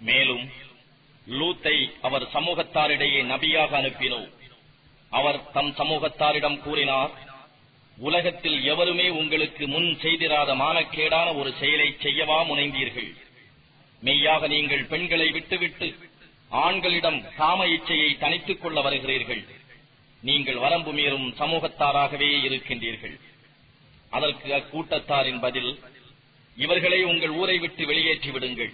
மேலும் லூத்தை அவர் சமூகத்தாரிடையே நபியாக அனுப்பினோம். அவர் தம் சமூகத்தாரிடம் கூறினார், உலகத்தில் எவருமே உங்களுக்கு முன் செய்திராத மானக்கேடான ஒரு செயலை செய்யவா முனைந்தீர்கள்? மெய்யாக நீங்கள் பெண்களை விட்டுவிட்டு ஆண்களிடம் காம இச்சையை தனித்துக் கொள்ள வருகிறீர்கள். நீங்கள் வரம்பு மீறும் சமூகத்தாராகவே இருக்கின்றீர்கள். அதற்கு அக்கூட்டத்தாரின் பதில், இவர்களை உங்கள் ஊரை விட்டு வெளியேற்றி விடுங்கள்.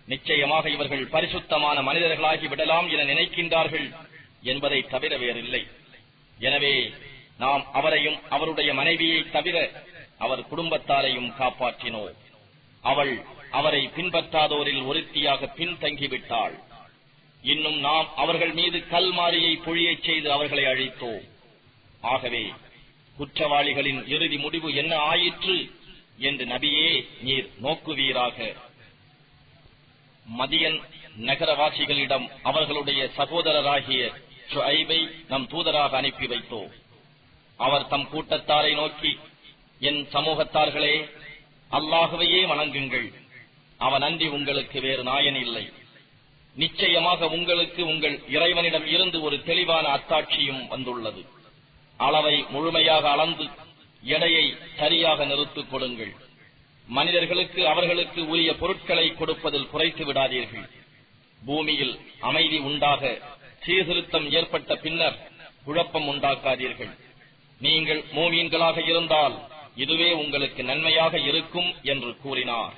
நிச்சயமாக இவர்கள் பரிசுத்தமான மனிதர்களாகி விடலாம் என நினைக்கின்றார்கள் என்பதை தவிர வேறில்லை. எனவே நாம் அவரையும் அவருடைய மனைவியை தவிர அவர் குடும்பத்தாரையும் காப்பாற்றினோம். அவள் அவரை பின்பற்றாதோரில் ஒருத்தியாக பின்தங்கிவிட்டாள். இன்னும் நாம் அவர்கள் மீது கல்மாரியை பொழியச் செய்து அவர்களை அழித்தோம். ஆகவே குற்றவாளிகளின் இறுதி முடிவு என்ன ஆயிற்று என்று நபியே நீர் நோக்குவீராக. மதியன் நகரவாசிகளிடம் அவர்களுடைய சகோதரராகிய ஷுஐபை நம் தூதராக அனுப்பி வைத்தோம். அவர் தம் கூட்டத்தாரை நோக்கி, என் சமூகத்தார்களே, அல்லாஹுவையே வணங்குங்கள். அவனன்றி உங்களுக்கு வேறு நாயன் இல்லை. நிச்சயமாக உங்களுக்கு உங்கள் இறைவனிடம் இருந்து ஒரு தெளிவான அத்தாட்சியும் வந்துள்ளது. அளவை முழுமையாக அளந்து எடையை சரியாக நிறுத்திக் கொடுங்கள். மனிதர்களுக்கு அவர்களுக்கு உரிய பொருட்களை கொடுப்பதில் குறைத்து விடாதீர்கள். பூமியில் அமைதி உண்டாக சீர்திருத்தம் ஏற்பட்ட பின்னர் குழப்பம் உண்டாக்காதீர்கள். நீங்கள் மூமீன்களாக இருந்தால் இதுவே உங்களுக்கு நன்மையாக இருக்கும் என்று கூறினார்.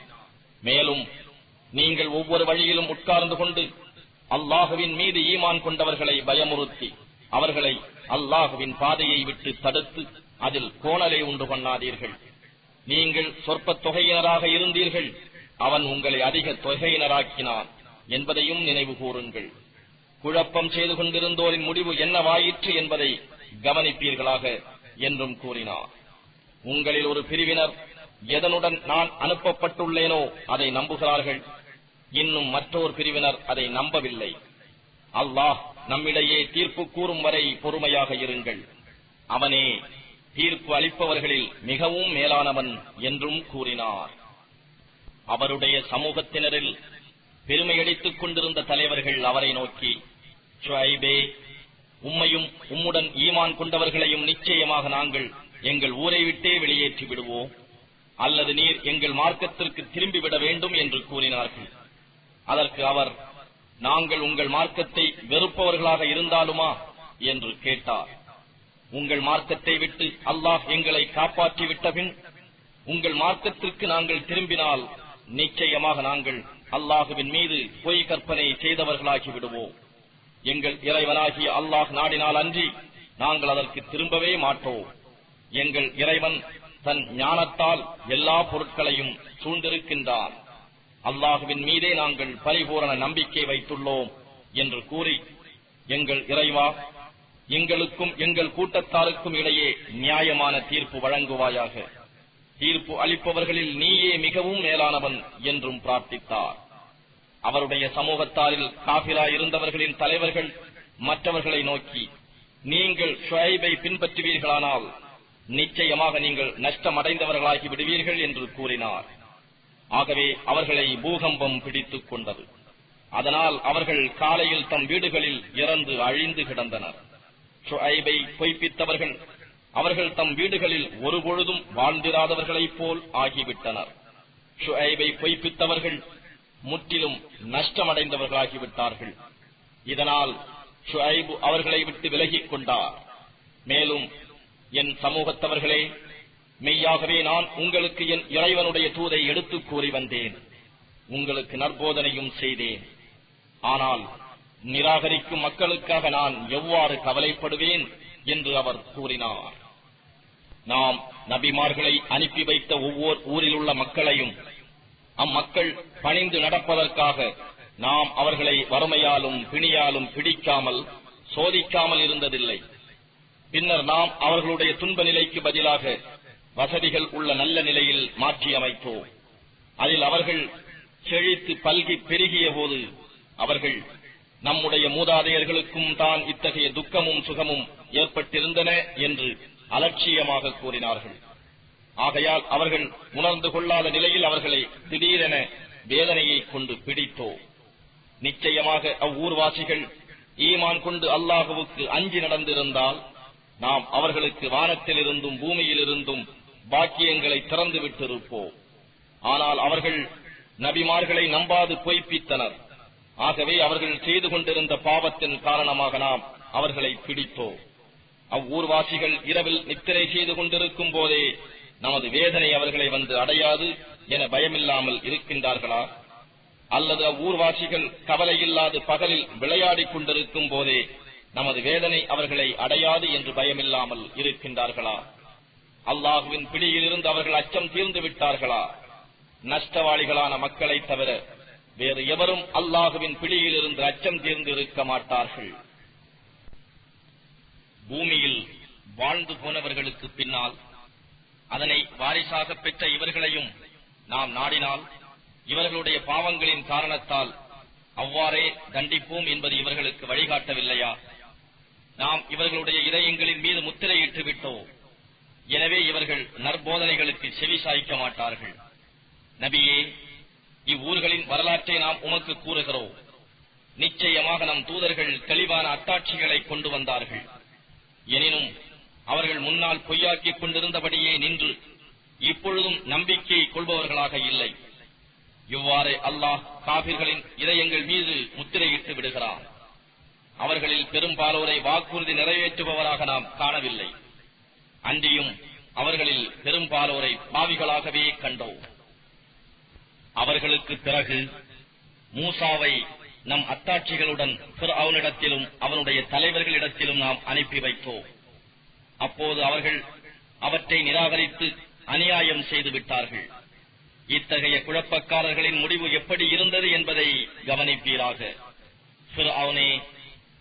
மேலும் நீங்கள் ஒவ்வொரு வழியிலும் உட்கார்ந்து கொண்டு அல்லாஹுவின் மீது ஈமான் கொண்டவர்களை பயமுறுத்தி அவர்களை அல்லாஹுவின் பாதையை விட்டு தடுத்து அதில் கோணலை உண்டு பண்ணாதீர்கள். நீங்கள் சொற்ப தொகையினராக இருந்தீர்கள், அவன் உங்களை அதிக தொகையினராக்கினான் என்பதையும் நினைவு கூறுங்கள். குழப்பம் செய்து கொண்டிருந்தோரின் முடிவு என்னவாயிற்று என்பதை கவனிப்பீர்களாக என்றும் கூறினார். உங்களில் ஒரு பிரிவினர் எதனுடன் நான் அனுப்பப்பட்டுள்ளேனோ அதை நம்புகிறார்கள், இன்னும் மற்றொரு பிரிவினர் அதை நம்பவில்லை. அல்லாஹ் நம்மிடையே தீர்ப்பு கூறும் வரை பொறுமையாக இருங்கள். அவனே தீர்ப்பு அளிப்பவர்களில் மிகவும் மேலானவன் என்றும் கூறினார். அவருடைய சமூகத்தினரில் பெருமையடித்துக் கொண்டிருந்த தலைவர்கள் அவரை நோக்கி, ஷுஐபே, உம்மையும் உம்முடன் ஈமான் கொண்டவர்களையும் நிச்சயமாக நாங்கள் எங்கள் ஊரை விட்டே வெளியேற்றி விடுவோம், அல்லது நீர் எங்கள் மார்க்கத்திற்கு திரும்பிவிட வேண்டும் என்று கூறினார்கள். அதற்கு அவர், நாங்கள் உங்கள் மார்க்கத்தை வெறுப்பவர்களாக இருந்தாலுமா என்று கேட்டார். உங்கள் மார்க்கத்தை விட்டு அல்லாஹ் எங்களை காப்பாற்றி விட்டபின் உங்கள் மார்க்கத்திற்கு நாங்கள் திரும்பினால் நிச்சயமாக நாங்கள் அல்லாஹுவின் மீது பொய் கற்பனை செய்தவர்களாகி விடுவோம். எங்கள் இறைவனாகிய அல்லாஹ் நாடினால் அன்றி நாங்கள் அதற்கு திரும்பவே மாட்டோம். எங்கள் இறைவன் தன் ஞானத்தால் எல்லா பொருட்களையும் சூழ்ந்திருக்கின்றான். அல்லாஹுவின் மீதே நாங்கள் பரிபூரண நம்பிக்கை வைத்துள்ளோம் என்று கூறி, எங்கள் இறைவா, எங்களுக்கும் எங்கள் கூட்டத்தாருக்கும் இடையே நியாயமான தீர்ப்பு வழங்குவாயாக. தீர்ப்பு அளிப்பவர்களில் நீயே மிகவும் மேலானவன் என்றும் பிரார்த்தித்தார். அவருடைய சமூகத்தாரில் காபிரா இருந்தவர்களின் தலைவர்கள் மற்றவர்களை நோக்கி, நீங்கள் ஷுஐபை பின்பற்றுவீர்களானால் நிச்சயமாக நீங்கள் நஷ்டமடைந்தவர்களாகி விடுவீர்கள் என்று கூறினார். ஆகவே அவர்களை பூகம்பம் பிடித்துக் கொண்டது. அதனால் அவர்கள் காலையில் தம் வீடுகளில் இறந்து அழிந்து கிடந்தனர். ஷுஐபை பொய்ப்பித்தவர்கள் அவர்கள் தம் வீடுகளில் ஒருபொழுதும் வாழ்ந்திராதவர்களைப் போல் ஆகிவிட்டனர். ஷுஐபை பொய்ப்பித்தவர்கள் முற்றிலும் நஷ்டமடைந்தவர்களாகிவிட்டார்கள். இதனால் ஷுஐபு அவர்களை விட்டு விலகிக் கொண்டார். மேலும், என் சமூகத்தவர்களே, மெய்யாகவே நான் உங்களுக்கு என் இறைவனுடைய தூதை எடுத்துக் கூறி வந்தேன். உங்களுக்கு நற்போதனையும் செய்தேன். ஆனால் நிராகரிக்கும் மக்களுக்காக நான் எவ்வாறு கவலைப்படுவேன் என்று அவர் கூறினார். நாம் நபிமார்களை அனுப்பி வைத்த ஒவ்வொரு ஊரில் உள்ள மக்களையும் அம்மக்கள் பணிந்து நடப்பதற்காக நாம் அவர்களை வறுமையாலும் பிணியாலும் பிடிக்காமல் சோதிக்காமல் இருந்ததில்லை. பின்னர் நாம் அவர்களுடைய துன்ப நிலைக்கு பதிலாக வசதிகள் உள்ள நல்ல நிலையில் மாற்றி அமைத்தோம். அதில் அவர்கள் செழித்து பல்கி பெருகிய போது அவர்கள், நம்முடைய மூதாதையர்களுக்கும் தான் இத்தகைய துக்கமும் சுகமும் ஏற்பட்டிருந்தன என்று அலட்சியமாக கூறினார்கள். ஆகையால் அவர்கள் உணர்ந்து கொள்ளாத நிலையில் அவர்களை திடீரென வேதனையை கொண்டு பிடித்தோ. நிச்சயமாக அவ்வூர்வாசிகள் ஈமான் கொண்டு அல்லாஹுவுக்கு அஞ்சி நடந்திருந்தால் நாம் அவர்களுக்கு வானத்திலிருந்தும் பூமியிலிருந்தும் பாக்கியங்களை திறந்து விட்டிருப்போம். ஆனால் அவர்கள் நபிமார்களை நம்பாது பொய்ப்பித்தனர். ஆகவே அவர்கள் செய்து கொண்டிருந்த பாவத்தின் காரணமாக நாம் அவர்களை பிடித்தோம். அவ்வூர்வாசிகள் இரவில் நித்திரை செய்து கொண்டிருக்கும் போதே நமது வேதனை அவர்களை வந்து அடையாது என பயமில்லாமல் இருக்கின்றார்களா? அல்லது அவ்வூர்வாசிகள் கவலையில்லாது பகலில் விளையாடிக் கொண்டிருக்கும் போதே நமது வேதனை அவர்களை அடையாது என்று பயமில்லாமல் இருக்கின்றார்களா? அல்லாஹுவின் பிடியிலிருந்து அவர்கள் அச்சம் தீர்ந்து விட்டார்களா? நஷ்டவாளிகளான மக்களை தவிர வேறு எவரும் அல்லாஹுவின் பிடியிலிருந்து அச்சம் தீர்ந்து இருக்க மாட்டார்கள். பூமியில் வாழ்ந்து போனவர்களுக்கு பின்னால் அதனை வாரிசாக பெற்ற இவர்களையும் நாம் நாடினால் இவர்களுடைய பாவங்களின் காரணத்தால் அவ்வாறே தண்டிப்போம் என்பது இவர்களுக்கு வழிகாட்டவில்லையா? நாம் இவர்களுடைய இதயங்களின் மீது முத்திரையிட்டு விட்டோம். எனவே இவர்கள் நற்போதனைகளுக்கு செவி சாய்க்க மாட்டார்கள். நபியே, இவ்வூர்களின் வரலாற்றை நாம் உமக்கு கூறுகிறோம். நிச்சயமாக நம் தூதர்கள் தெளிவான அத்தாட்சிகளை கொண்டு வந்தார்கள். எனினும் அவர்கள் முன்னால் பொய்யாக்கிக் கொண்டிருந்தபடியே நின்று இப்பொழுதும் நம்பிக்கை கொள்பவர்களாக இல்லை. இவ்வாறு அல்லாஹ் காபிர்களின் இதயங்கள் மீது முத்திரையிட்டு விடுகிறார். அவர்களில் பெரும்பாலோரை வாக்குறுதி நிறைவேற்றுபவராக நாம் காணவில்லை. அன்றியும் அவர்களில் பெரும்பாலோரை பாவிகளாகவே கண்டோம். அவர்களுக்கு பிறகு மூசாவை நம் அத்தாட்சிகளுடன் ஃபிர்அவுனிடத்திலும் அவனுடைய தலைவர்களிடத்திலும் நாம் அனுப்பி வைத்தோம். அப்போது அவர்கள் அவற்றை நிராகரித்து அநியாயம் செய்து விட்டார்கள். இத்தகைய குழப்பக்காரர்களின் முடிவு எப்படி இருந்தது என்பதை கவனிப்பீராக. ஃபிர்அவுனே,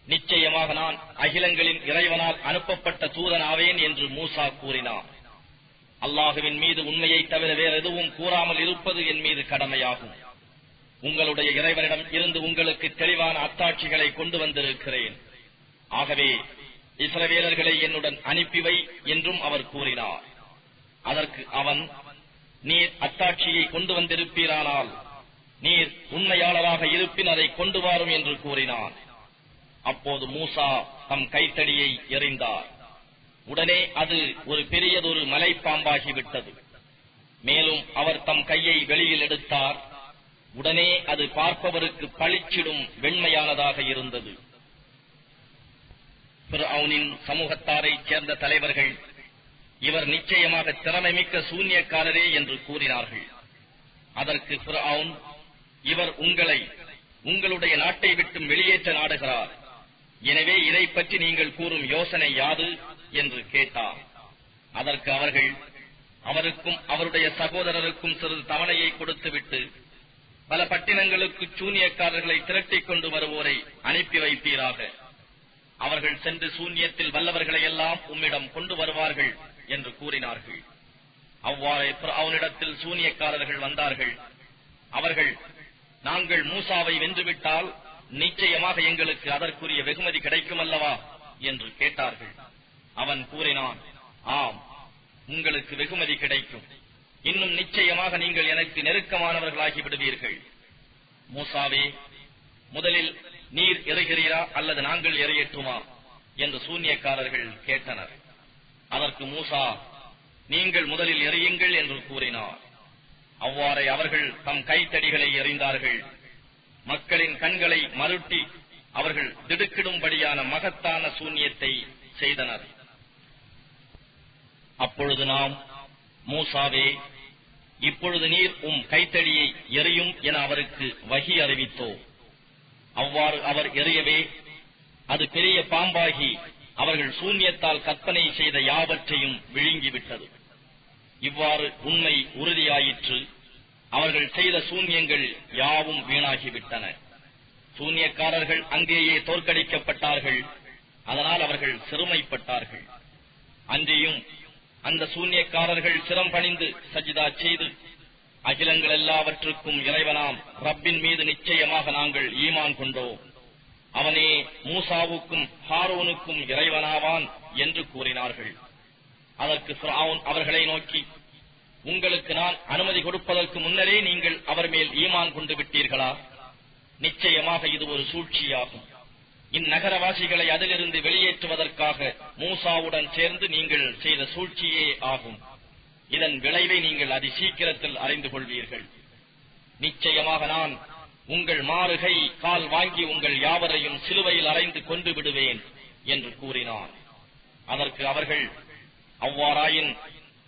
நிச்சயமாக நான் அகிலங்களின் இறைவனால் அனுப்பப்பட்ட தூதனாவேன் என்று மூசா கூறினார். அல்லாஹுவின் மீது உண்மையை தவிர வேறு எதுவும் கூறாமல் இருப்பது என் மீது கடமையாகும். உங்களுடைய இறைவனிடம் இருந்து உங்களுக்கு தெளிவான அத்தாட்சிகளை கொண்டு வந்திருக்கிறேன். ஆகவே இஸ்ரவேலர்களை என்னுடன் அனுப்பிவை என்றும் அவர் கூறினார். அதற்கு அவன், நீர் அத்தாட்சியை கொண்டு வந்திருப்பீரானால் நீர் உண்மையாளராக இருப்பின் அதை கொண்டு வாரும் என்று கூறினான். அப்போது மூசா தம் கைத்தடியை எறிந்தார். உடனே அது ஒரு பெரியதொரு மலைப்பாம்பாகிவிட்டது. மேலும் அவர் தம் கையை வெளியில் எடுத்தார். உடனே அது பார்ப்பவருக்கு பளிச்சிடும் வெண்மையானதாக இருந்தது. ஃபிர்அவுனின் சமூகத்தாரைச் சேர்ந்த தலைவர்கள், இவர் நிச்சயமாக திறமைமிக்க சூன்யக்காரரே என்று கூறினார்கள். அதற்கு ஃபிர்அவுன், இவர் உங்களை உங்களுடைய நாட்டை விட்டு வெளியேற்ற நாடுகிறார். எனவே இதை பற்றி நீங்கள் கூறும் யோசனை யாது என்று கேட்டார். அதற்கு அவர்கள், அவருக்கும் அவருடைய சகோதரருக்கும் சிறிது தவணையை கொடுத்துவிட்டு பல பட்டினங்களுக்கு சூனியக்காரர்களை திரட்டிக் கொண்டு வருவோரை அனுப்பி வைப்பீராக. அவர்கள் சென்று சூன்யத்தில் வல்லவர்களை எல்லாம் உம்மிடம் கொண்டு வருவார்கள் என்று கூறினார்கள். அவ்வாறே அவனிடத்தில் சூனியக்காரர்கள் வந்தார்கள். அவர்கள், நாங்கள் மூசாவை வென்றுவிட்டால் நிச்சயமாக எங்களுக்கு அதற்குரிய வெகுமதி கிடைக்கும் அல்லவா என்று கேட்டார்கள். அவன் கூறினான், ஆம், உங்களுக்கு வெகுமதி கிடைக்கும். இன்னும் நிச்சயமாக நீங்கள் எனக்கு நெருக்கமானவர்களாகி விடுவீர்கள். மூசாவே, முதலில் நீர் எறிகிறீரா அல்லது நாங்கள் எறியட்டுமா என்று சூன்யக்காரர்கள் கேட்டனர். அதற்கு மூசா, நீங்கள் முதலில் எறியுங்கள் என்று கூறினார். அவ்வாறே அவர்கள் தம் கைத்தடிகளை எறிந்தார்கள். மக்களின் கண்களை மருட்டி அவர்கள் திடுக்கிடும்படியான மகத்தான சூன்யத்தை செய்தனர். அப்பொழுது நாம், மூசாவே, இப்பொழுது நீர் உம் கைத்தடியை எறியும் என அவருக்கு வஹி அறிவித்தோம். அவ்வாறு அவர் எறியவே அது பெரிய பாம்பாகி அவர்கள் சூன்யத்தால் கற்பனை செய்த யாவற்றையும் விழுங்கிவிட்டது. இவ்வாறு உண்மை உறுதியாயிற்று. அவர்கள் செய்த சூன்யங்கள் யாவும் வீணாகிவிட்டன. சூன்யக்காரர்கள் அங்கேயே தோற்கடிக்கப்பட்டார்கள். அதனால் அவர்கள் சிறுமைப்பட்டார்கள். அன்றியும் அந்த சூன்யக்காரர்கள் சிரம் பணிந்து சஜிதா செய்து, அகிலங்கள் எல்லாவற்றுக்கும் இறைவனாம் ரப்பின் மீது நிச்சயமாக நாங்கள் ஈமான் கொண்டோம், அவனே மூசாவுக்கும் ஹாரூனுக்கும் இறைவனாவான் என்று கூறினார்கள். அதற்கு ஃபிரௌன் அவர்களை நோக்கி, உங்களுக்கு நான் அனுமதி கொடுப்பதற்கு முன்னரே நீங்கள் அவர் மேல் ஈமான் கொண்டு விட்டீர்களா? நிச்சயமாக இது ஒரு சூழ்ச்சியாகும். இந்நகரவாசிகளை அதிலிருந்து வெளியேற்றுவதற்காக மூசாவுடன் சேர்ந்து நீங்கள் செய்த சூழ்ச்சியே ஆகும். இதன் விளைவை நீங்கள் அதி சீக்கிரத்தில் அறிந்து கொள்வீர்கள். நிச்சயமாக நான் உங்கள் மாறுகை கால் வாங்கி உங்கள் யாவரையும் சிலுவையில் அறைந்து கொண்டு விடுவேன் என்று கூறினார். அதற்கு அவர்கள், அவ்வாறாயின்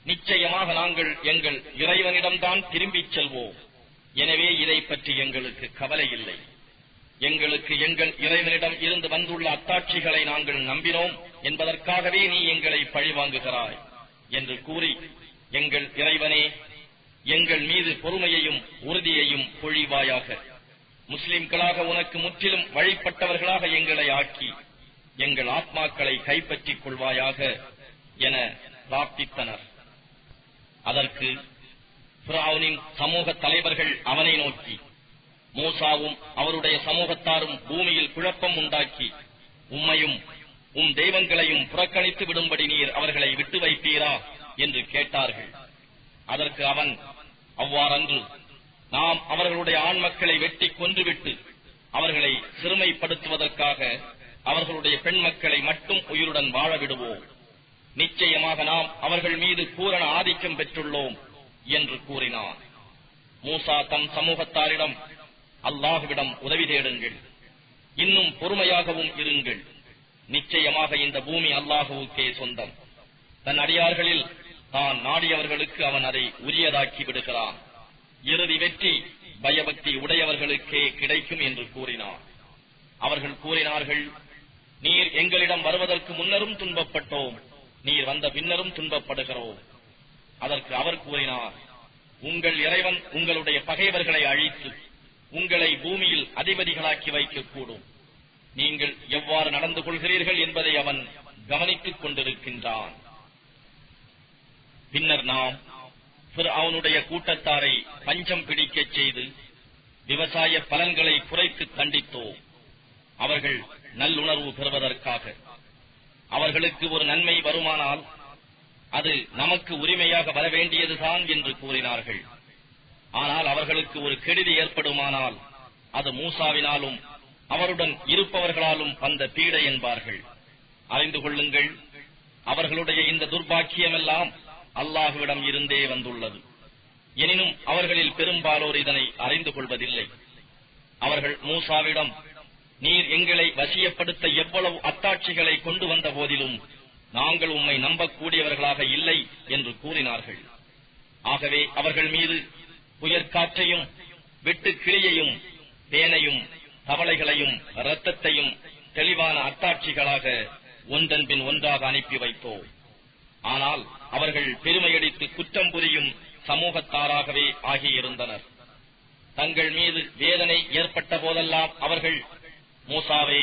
நிச்சயமாக நாங்கள் எங்கள் இறைவனிடம்தான் திரும்பிச் செல்வோம். எனவே இதை பற்றி எங்களுக்கு கவலை இல்லை. எங்களுக்கு எங்கள் இறைவனிடம் இருந்து வந்துள்ள அத்தாட்சிகளை நாங்கள் நம்பினோம் என்பதற்காகவே நீ எங்களை பழிவாங்குகிறாய் என்று கூறி, எங்கள் இறைவனே, எங்கள் மீது பொறுமையையும் உறுதியையும் பொழிவாயாக. முஸ்லிம்களாக உனக்கு முற்றிலும் வழிபட்டவர்களாக எங்களை ஆக்கி எங்கள் ஆத்மாக்களை கைப்பற்றிக் கொள்வாயாக என பிரார்த்தித்தனர். அதற்கு ஃபிரௌனின் சமூக தலைவர்கள் அவனை நோக்கி, மூசாவும் அவருடைய சமூகத்தாரும் பூமியில் குழப்பம் உண்டாக்கி உம்மையும் உம் தெய்வங்களையும் புறக்கணித்து விடும்படி நீர் அவர்களை விட்டு வைப்பீரா என்று கேட்டார்கள். அதற்கு அவன், அவ்வாறன்று, நாம் அவர்களுடைய ஆண் மக்களை வெட்டி கொன்றுவிட்டு அவர்களை சிறுமைப்படுத்துவதற்காக அவர்களுடைய பெண் மக்களை மட்டும் உயிருடன் வாழ விடுவோம். நிச்சயமாக நாம் அவர்கள் மீது பூரண ஆதிக்கம் பெற்றுள்ளோம் என்று கூறினார். மூசா தம் சமூகத்தாரிடம், அல்லாஹுவிடம் உதவி தேடுங்கள், இன்னும் பொறுமையாகவும் இருங்கள். நிச்சயமாக இந்த பூமி அல்லாஹுவுக்கே சொந்தம். தன் அடியார்களில் தான் நாடியவர்களுக்கு அவன் அதை உரியதாக்கி விடுகிறான். இறுதி வெற்றி பயபக்தி உடையவர்களுக்கே கிடைக்கும் என்று கூறினார். அவர்கள் கூறினார்கள், நீர் எங்களிடம் வருவதற்கு முன்னரும் துன்பப்பட்டோம், நீர் வந்த பின்னரும் துன்பப்படுகிறோம். அதற்கு அவர் கூறினார், உங்கள் இறைவன் உங்களுடைய பகைவர்களை அழித்து உங்களை பூமியில் அதிபதிகளாக்கி வைக்கக்கூடும். நீங்கள் எவ்வாறு நடந்து கொள்கிறீர்கள் என்பதை அவன் கவனித்துக் கொண்டிருக்கின்றான். பின்னர் நாம் ஃபிர்அவுனுடைய கூட்டத்தாரை பஞ்சம் பிடிக்கச் செய்து விவசாய பலன்களை குறைத்து தண்டித்தோம். அவர்கள் நல்லுணர்வு பெறுவதற்காக. அவர்களுக்கு ஒரு நன்மை வருமானால் அது நமக்கு உரிமையாக வரவேண்டியதுதான் என்று கூறினார்கள். ஆனால் அவர்களுக்கு ஒரு கெடுதி ஏற்படுமானால் அது மூசாவினாலும் அவருடன் இருப்பவர்களாலும் வந்த பீடை என்பார்கள். அறிந்து கொள்ளுங்கள், அவர்களுடைய இந்த துர்பாக்கியமெல்லாம் அல்லாஹுவிடம் இருந்தே வந்துள்ளது. எனினும் அவர்களில் பெரும்பாலோர் இதனை அறிந்து கொள்வதில்லை. அவர்கள் மூசாவிடம், நீர் எங்களை வசியப்படுத்த எவ்வளவு அத்தாட்சிகளை கொண்டு வந்த போதிலும் நாங்கள் உம்மை நம்பக்கூடியவர்களாக இல்லை என்று கூறினார்கள். ஆகவே அவர்கள் மீது புயற்காற்றையும் வெட்டு கிளியையும் தேனையும் தவளைகளையும் இரத்தத்தையும் தெளிவான அத்தாட்சிகளாக ஒன்றன் பின் ஒன்றாக அனுப்பி வைத்தோம். ஆனால் அவர்கள் பெருமையடித்து குற்றம் புரியும் சமூகத்தாராகவே ஆகியிருந்தனர். தங்கள் மீது வேதனை ஏற்பட்ட போதெல்லாம் அவர்கள், மூசாவே,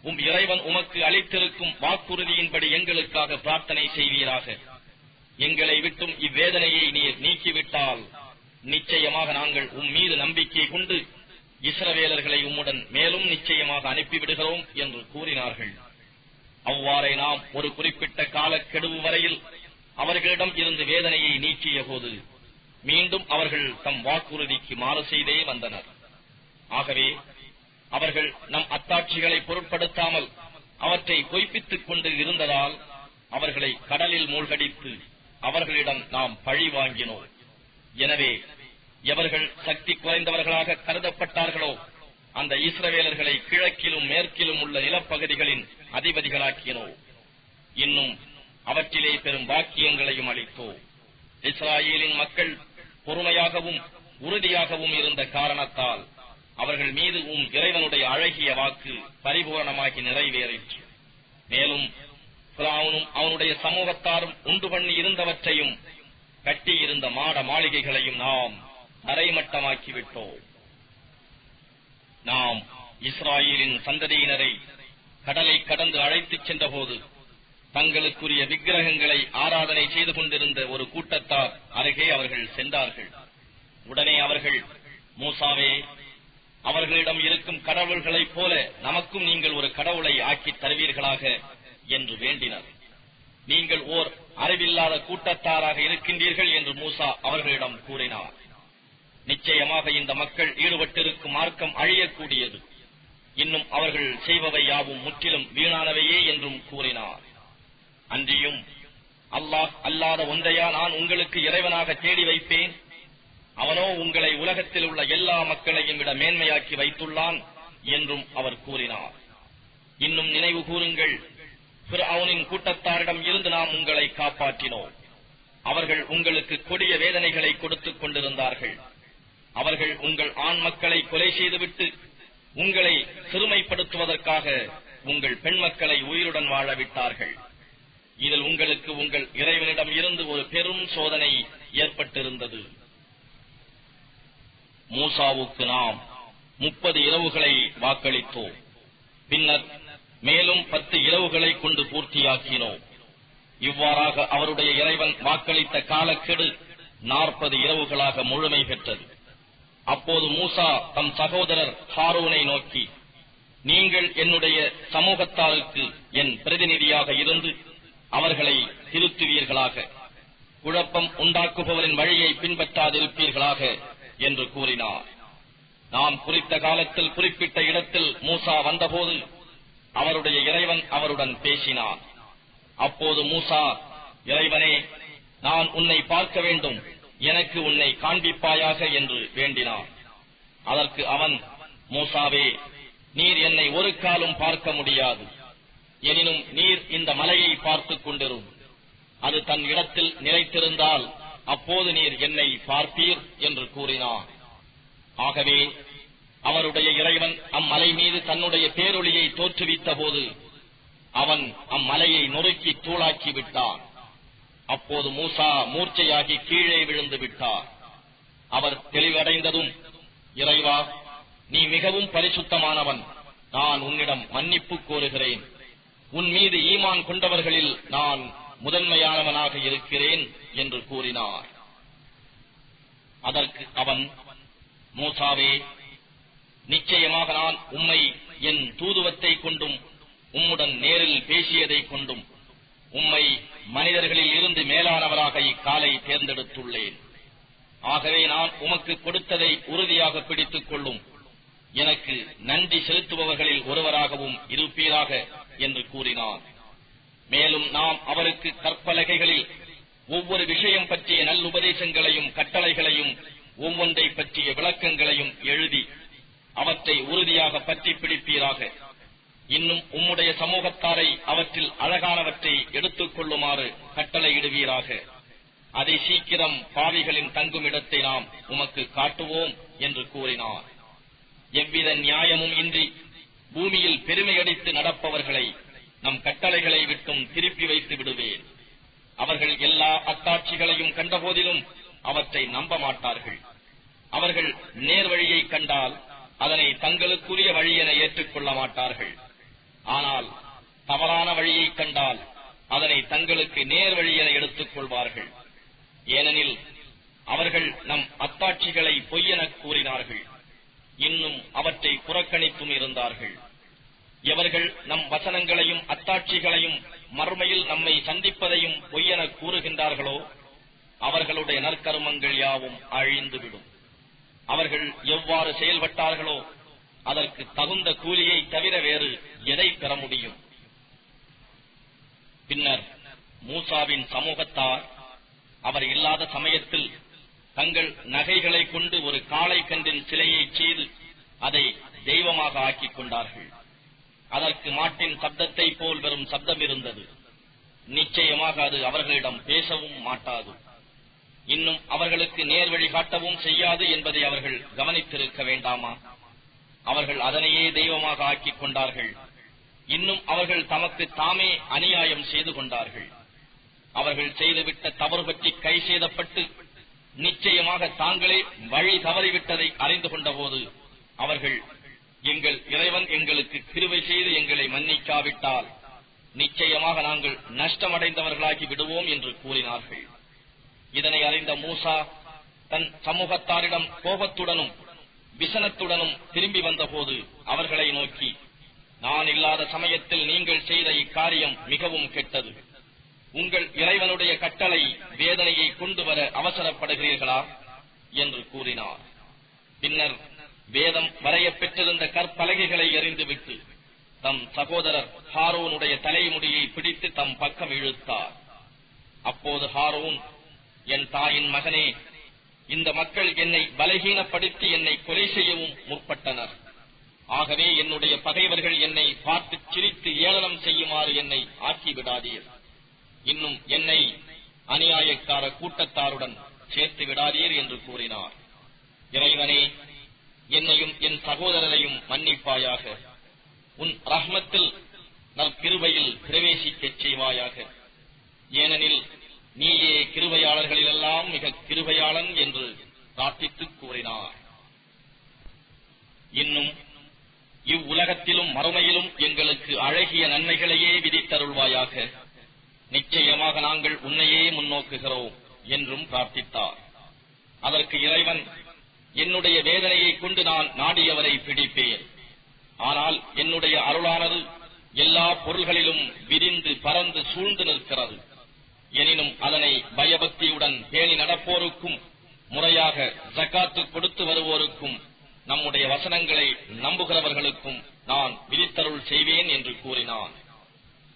உம் இறைவன் உமக்கு அளித்திருக்கும் வாக்குறுதியின்படி எங்களுக்காக பிரார்த்தனை செய்வீராக. எங்களை விட்டும் இவ்வேதனையை நீர் நீக்கிவிட்டால் நிச்சயமாக நாங்கள் உம் மீது நம்பிக்கை கொண்டு இஸ்ரவேலர்களை உம்முடன் மேலும் நிச்சயமாக அனுப்பிவிடுகிறோம் என்று கூறினார்கள். அவ்வாறே நாம் ஒரு குறிப்பிட்ட காலக்கெடுவு வரையில் அவர்களிடம் இருந்து வேதனையை நீக்கிய போது மீண்டும் அவர்கள் தம் வாக்குறுதிக்கு மாறு செய்தே வந்தனர். ஆகவே அவர்கள் நம் அத்தாட்சிகளை பொருட்படுத்தாமல் அவற்றை பொய்ப்பித்துக் கொண்டு இருந்ததால் அவர்களை கடலில் மூழ்கடித்து அவர்களிடம் நாம் பழி வாங்கினோம். எனவே எவர்கள் சக்தி குறைந்தவர்களாக கருதப்பட்டார்களோ அந்த இஸ்ரவேலர்களை கிழக்கிலும் மேற்கிலும் உள்ள நிலப்பகுதிகளின் அதிபதிகளாக்கினோம். இன்னும் அவற்றிலே பெரும் பாக்கியங்களையும் அளித்தோம். இஸ்ராயேலின் மக்கள் பொறுமையாகவும் உறுதியாகவும் இருந்த காரணத்தால் அவர்கள் மீது உம் இறைவனுடைய அழகிய வாக்கு பரிபூரணமாகி நிறைவேறிற்று. மேலும் ஃபிரௌனும் அவனுடைய சமூகத்தாரும் உண்டு பண்ணி இருந்தவற்றையும் கட்டியிருந்த மாட மாளிகைகளையும் நாம் தரைமட்டமாக்கிவிட்டோம். நாம் இஸ்ராயேலின் சந்ததியினரை கடலை கடந்து அழைத்துச் சென்றபோது தங்களுக்குரிய விக்கிரகங்களை ஆராதனை செய்து கொண்டிருந்த ஒரு கூட்டத்தார் அருகே அவர்கள் சென்றார்கள். உடனே அவர்கள், மூசாவே, அவர்களிடம் இருக்கும் கடவுள்களைப் போல நமக்கும் நீங்கள் ஒரு கடவுளை ஆக்கித் தருவீர்களாக என்று வேண்டினர். நீங்கள் ஓர் அறிவில்லாத கூட்டத்தாராக இருக்கின்றீர்கள் என்று மூசா அவர்களிடம் கூறினார். நிச்சயமாக இந்த மக்கள் ஈடுபட்டிருக்கும் மார்க்கம் அழியக்கூடியது. இன்னும் அவர்கள் செய்பவை யாவும் முற்றிலும் வீணானவையே என்றும் கூறினார். அன்றியும் அல்லாஹ் அல்லாத ஒன்றையா நான் உங்களுக்கு இறைவனாக தேடி வைப்பேன்? அவனோ உங்களை உலகத்தில் உள்ள எல்லா மக்களையும் விட மேன்மையாக்கி வைத்துள்ளான் என்றும் அவர் கூறினார். இன்னும் நினைவு கூறுங்கள், ஃபிர்அவுனின் கூட்டத்தாரிடம் இருந்து நாம் உங்களை காப்பாற்றினோம். அவர்கள் உங்களுக்கு கொடிய வேதனைகளை கொடுத்துக் கொண்டிருந்தார்கள். அவர்கள் உங்கள் ஆண் மக்களை கொலை செய்துவிட்டு உங்களை சிறுமைப்படுத்துவதற்காக உங்கள் பெண் மக்களை உயிருடன் வாழவிட்டார்கள். இதில் உங்களுக்கு உங்கள் இறைவனிடம் இருந்து ஒரு பெரும் சோதனை ஏற்பட்டிருந்தது. மூசாவுக்கு நாம் 30 இரவுகளை வாக்களித்தோம். பின்னர் மேலும் 10 இரவுகளை கொண்டு பூர்த்தியாக்கினோம். இவ்வாறாக அவருடைய இறைவன் வாக்களித்த காலக்கெடு 40 இரவுகளாக முழுமை பெற்றது. அப்போது மூசா தம் சகோதரர் ஹாரூனை நோக்கி, நீங்கள் என்னுடைய சமூகத்தாருக்கு என் பிரதிநிதியாக இருந்து அவர்களை திருத்துவீர்களாக, குழப்பம் உண்டாக்குபவரின் வழியை பின்பற்றாதிருப்பீர்களாக என்று கூறினார். நாம் குறித்த காலத்தில் குறிப்பிட்ட இடத்தில் மூசா வந்தபோது அவருடைய இறைவன் அவருடன் பேசினார். அப்போது மூசா, இறைவனே, நான் உன்னை பார்க்க வேண்டும், எனக்கு உன்னை காண்பிப்பாயாக என்று வேண்டினார். அதற்கு அவன், மூசாவே, நீர் என்னை ஒரு காலும் பார்க்க முடியாது. எனினும் நீர் இந்த மலையை பார்த்துக் கொண்டிரும். அது தன் இடத்தில் நிலைத்திருந்தால் அப்போது நீர் என்னை பார்ப்பீர் என்று கூறினார். ஆகவே அவருடைய இறைவன் அம்மலை மீது தன்னுடைய பேரொளியை தோற்றுவித்த போது அவன் அம்மலையை நொறுக்கி தூளாக்கி விட்டான். அப்போது மூசா மூர்ச்சையாகி கீழே விழுந்து விட்டார். அவர் தெளிவடைந்ததும், இறைவா, நீ மிகவும் பரிசுத்தமானவன், நான் உன்னிடம் மன்னிப்பு கோருகிறேன். உன் மீது ஈமான் கொண்டவர்களில் நான் முதன்மையானவனாக இருக்கிறேன் என்று கூறினார். அதற்கு அவன், மூசாவே, நிச்சயமாக நான் உம்மை என் தூதுவத்தை கொண்டும் உம்முடன் நேரில் பேசியதை கொண்டும் உம்மை மனிதர்களில் இருந்து மேலானவராக இக்காலை தேர்ந்தெடுத்துள்ளேன். ஆகவே நான் உமக்கு கொடுத்ததை உறுதியாக பிடித்துக் கொள்ளும், எனக்கு நன்றி செலுத்துபவர்களில் ஒருவராகவும் இருப்பீராக என்று கூறினார். மேலும் நாம் அவருக்கு கற்பலகைகளில் ஒவ்வொரு விஷயம் பற்றிய நல்லுபதேசங்களையும் கட்டளைகளையும் ஒவ்வொன்றை பற்றிய விளக்கங்களையும் எழுதி அவற்றை உறுதியாக பற்றி பிடிப்பீராக. இன்னும் உம்முடைய சமூகத்தாரை அவற்றில் அழகானவற்றை எடுத்துக் கொள்ளுமாறு கட்டளையிடுவீராக. அதை சீக்கிரம் பாவிகளின் தங்கும் இடத்தை நாம் உமக்கு காட்டுவோம் என்று கூறினார். எவ்வித நியாயமும் இன்றி பூமியில் பெருமையடித்து நடப்பவர்களை நம் கட்டளைகளை விட்டும் திருப்பி வைத்து விடுவேன். அவர்கள் எல்லா அத்தாட்சிகளையும் கண்டபோதிலும் அவற்றை நம்ப மாட்டார்கள். அவர்கள் நேர்வழியை கண்டால் அதனை தங்களுக்குரிய வழி என ஏற்றுக்கொள்ள மாட்டார்கள். ஆனால் தவறான வழியை கண்டால் அதனை தங்களுக்கு நேர்வழி என எடுத்துக் கொள்வார்கள். ஏனெனில் அவர்கள் நம் அத்தாட்சிகளை பொய்யென கூறினார்கள், இன்னும் அவற்றை புறக்கணித்தும் இருந்தார்கள். எவர்கள் நம் வசனங்களையும் அத்தாட்சிகளையும் மறுமையில் நம்மை சந்திப்பதையும் பொய்யென கூறுகின்றார்களோ அவர்களுடைய நற்கர்மங்கள் யாவும் அழிந்துவிடும். அவர்கள் எவ்வாறு செயல்பட்டார்களோ அதற்கு தகுந்த கூலியை தவிர வேறு எதை பெற முடியும்? பின்னர் மூசாவின் சமூகத்தார் அவர் இல்லாத சமயத்தில் தங்கள் நகைகளை கொண்டு ஒரு காளை கன்றின் சிலையை செய்து அதை தெய்வமாக ஆக்கிக் கொண்டார்கள். அதற்கு மாட்டின் சப்தத்தை போல் வெறும் சப்தம் இருந்தது. நிச்சயமாக அது அவர்களிடம் பேசவும் மாட்டாது, இன்னும் அவர்களுக்கு நேர்வழி காட்டவும் செய்யாது என்பதை அவர்கள் கவனித்திருக்க வேண்டாமா? அவர்கள் அதனையே தெய்வமாக ஆக்கிக் கொண்டார்கள். இன்னும் அவர்கள் தமக்கு தாமே அநியாயம் செய்து கொண்டார்கள். அவர்கள் செய்துவிட்ட தவறு பற்றி கை செய்தப்பட்டு நிச்சயமாக தாங்களே வழி தவறிவிட்டதை அறிந்து கொண்ட போது அவர்கள், எங்கள் இறைவன் எங்களுக்கு கிருபை செய்து எங்களை மன்னிக்காவிட்டால் நிச்சயமாக நாங்கள் நஷ்டமடைந்தவர்களாகி விடுவோம் என்று கூறினார்கள். இதனை அறிந்த மூசா தன் சமூகத்தாரிடம் கோபத்துடனும் விசனத்துடனும் திரும்பி வந்தபோது அவர்களை நோக்கி, நான் இல்லாத சமயத்தில் நீங்கள் செய்த இக்காரியம் மிகவும் கெட்டது. உங்கள் இறைவனுடைய கட்டளை வேதனையை கொண்டு வர அவசரப்படுகிறீர்களா என்று கூறினார். பின்னர் வேதம் வரையப் பெற்றிருந்த கற்பலகைகளை எறிந்துவிட்டு தம் சகோதரர் ஹாரூனுடைய தலைமுடியை பிடித்து தம் பக்கம் இழுத்தார். அப்போது ஹாரூன், என் தாயின் மகனே, இந்த மக்கள் என்னை பலகீனப்படுத்தி என்னை கொலை செய்யவும் முற்பட்டனர். ஆகவே என்னுடைய பகைவர்கள் என்னை பார்த்து சிரித்து ஏளனம் செய்யுமாறு என்னை ஆக்கிவிடாதீர். இன்னும் என்னை அநியாயக்கார கூட்டத்தாருடன் சேர்த்து விடாதீர் என்று கூறினார். இறைவனே, என்னையும் என் சகோதரரையும் மன்னிப்பாயாக. உன் ரஹ்மத்தில் நற்கிருபையில் பிரவேசிக்கச் செய்வாயாக. ஏனெனில் நீயே கிருபையாளர்களிலெல்லாம் மிக கிருபையாளன் என்று பிரார்த்தித்து கூறினார். இன்னும் இவ்வுலகத்திலும் மறுமையிலும் எங்களுக்கு அழகிய நன்மைகளையே விதித்தருள்வாயாக. நிச்சயமாக நாங்கள் உன்னையே முன்னோக்குகிறோம் என்றும் பிரார்த்தித்தார். அதற்கு இறைவன், என்னுடைய வேதனையை கொண்டு நான் நாடியவரை பிடிப்பேன். ஆனால் என்னுடைய அருளானது எல்லா பொருள்களிலும் விரிந்து பறந்து சூழ்ந்து நிற்கிறது. எனினும் அதனை பயபக்தியுடன் பேணி நடப்போருக்கும் முறையாக ஜகாத்து கொடுத்து வருவோருக்கும் நம்முடைய வசனங்களை நம்புகிறவர்களுக்கும் நான் விதித்தருள் செய்வேன் என்று கூறினான்.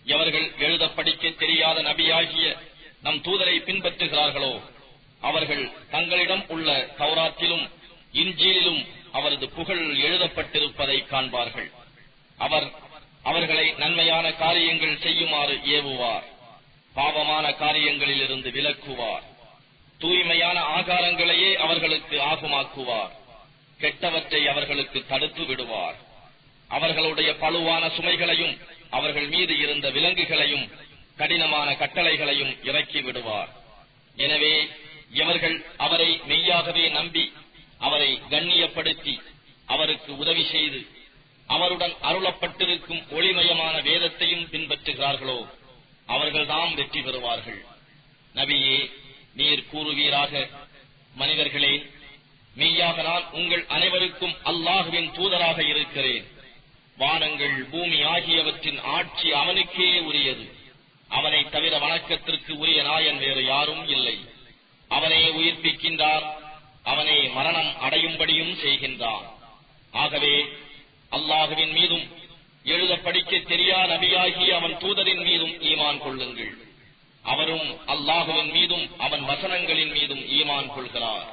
எவர்கள் எழுத படிக்க தெரியாத நபியாகிய நம் தூதரை பின்பற்றுகிறார்களோ அவர்கள் தங்களிடம் உள்ள தௌராத்திலும் இன்ஜீலிலும் அவரது புகழ் எழுதப்பட்டிருப்பதை காண்பார்கள். அவர் அவர்களை நன்மையான காரியங்கள் செய்யுமாறு ஏவுவார், பாவமான காரியங்களில் இருந்து விலக்குவார், தூய்மையான ஆகாரங்களையே அவர்களுக்கு ஆகுமாக்குவார், கெட்டவற்றை அவர்களுக்கு தடுத்து விடுவார். அவர்களுடைய பழுவான சுமைகளையும் அவர்கள் மீது இருந்த விலங்குகளையும் கடினமான கட்டளைகளையும் இறக்கி விடுவார். எனவே எவர்கள் அவரை மெய்யாகவே நம்பி அவரை கண்ணியப்படுத்தி அவருக்கு உதவி செய்து அவருடன் அருளப்பட்டிருக்கும் ஒளிமயமான வேதத்தையும் பின்பற்றுகிறார்களோ அவர்கள்தாம் வெற்றி பெறுவார்கள். நபியே, நீர் கூறுவீராக, மனிதர்களே, மெய்யாக நான் உங்கள் அனைவருக்கும் அல்லாஹுவின் தூதராக இருக்கிறேன். வானங்கள் பூமி ஆகியவற்றின் ஆட்சி அவனுக்கே உரியது. அவனை தவிர வணக்கத்திற்கு உரிய நாயன் வேறு யாரும் இல்லை. அவனே உயிர்ப்பிக்கின்றார், அவனே மரணம் அடையும்படியும் செய்கின்றான். ஆகவே அல்லாஹுவின் மீதும் எழுத படிக்க தெரியா நபியாகிய அவன் தூதரின் மீதும் ஈமான் கொள்ளுங்கள். அவரும் அல்லாஹுவின் மீதும் அவன் வசனங்களின் மீதும் ஈமான் கொள்கிறார்.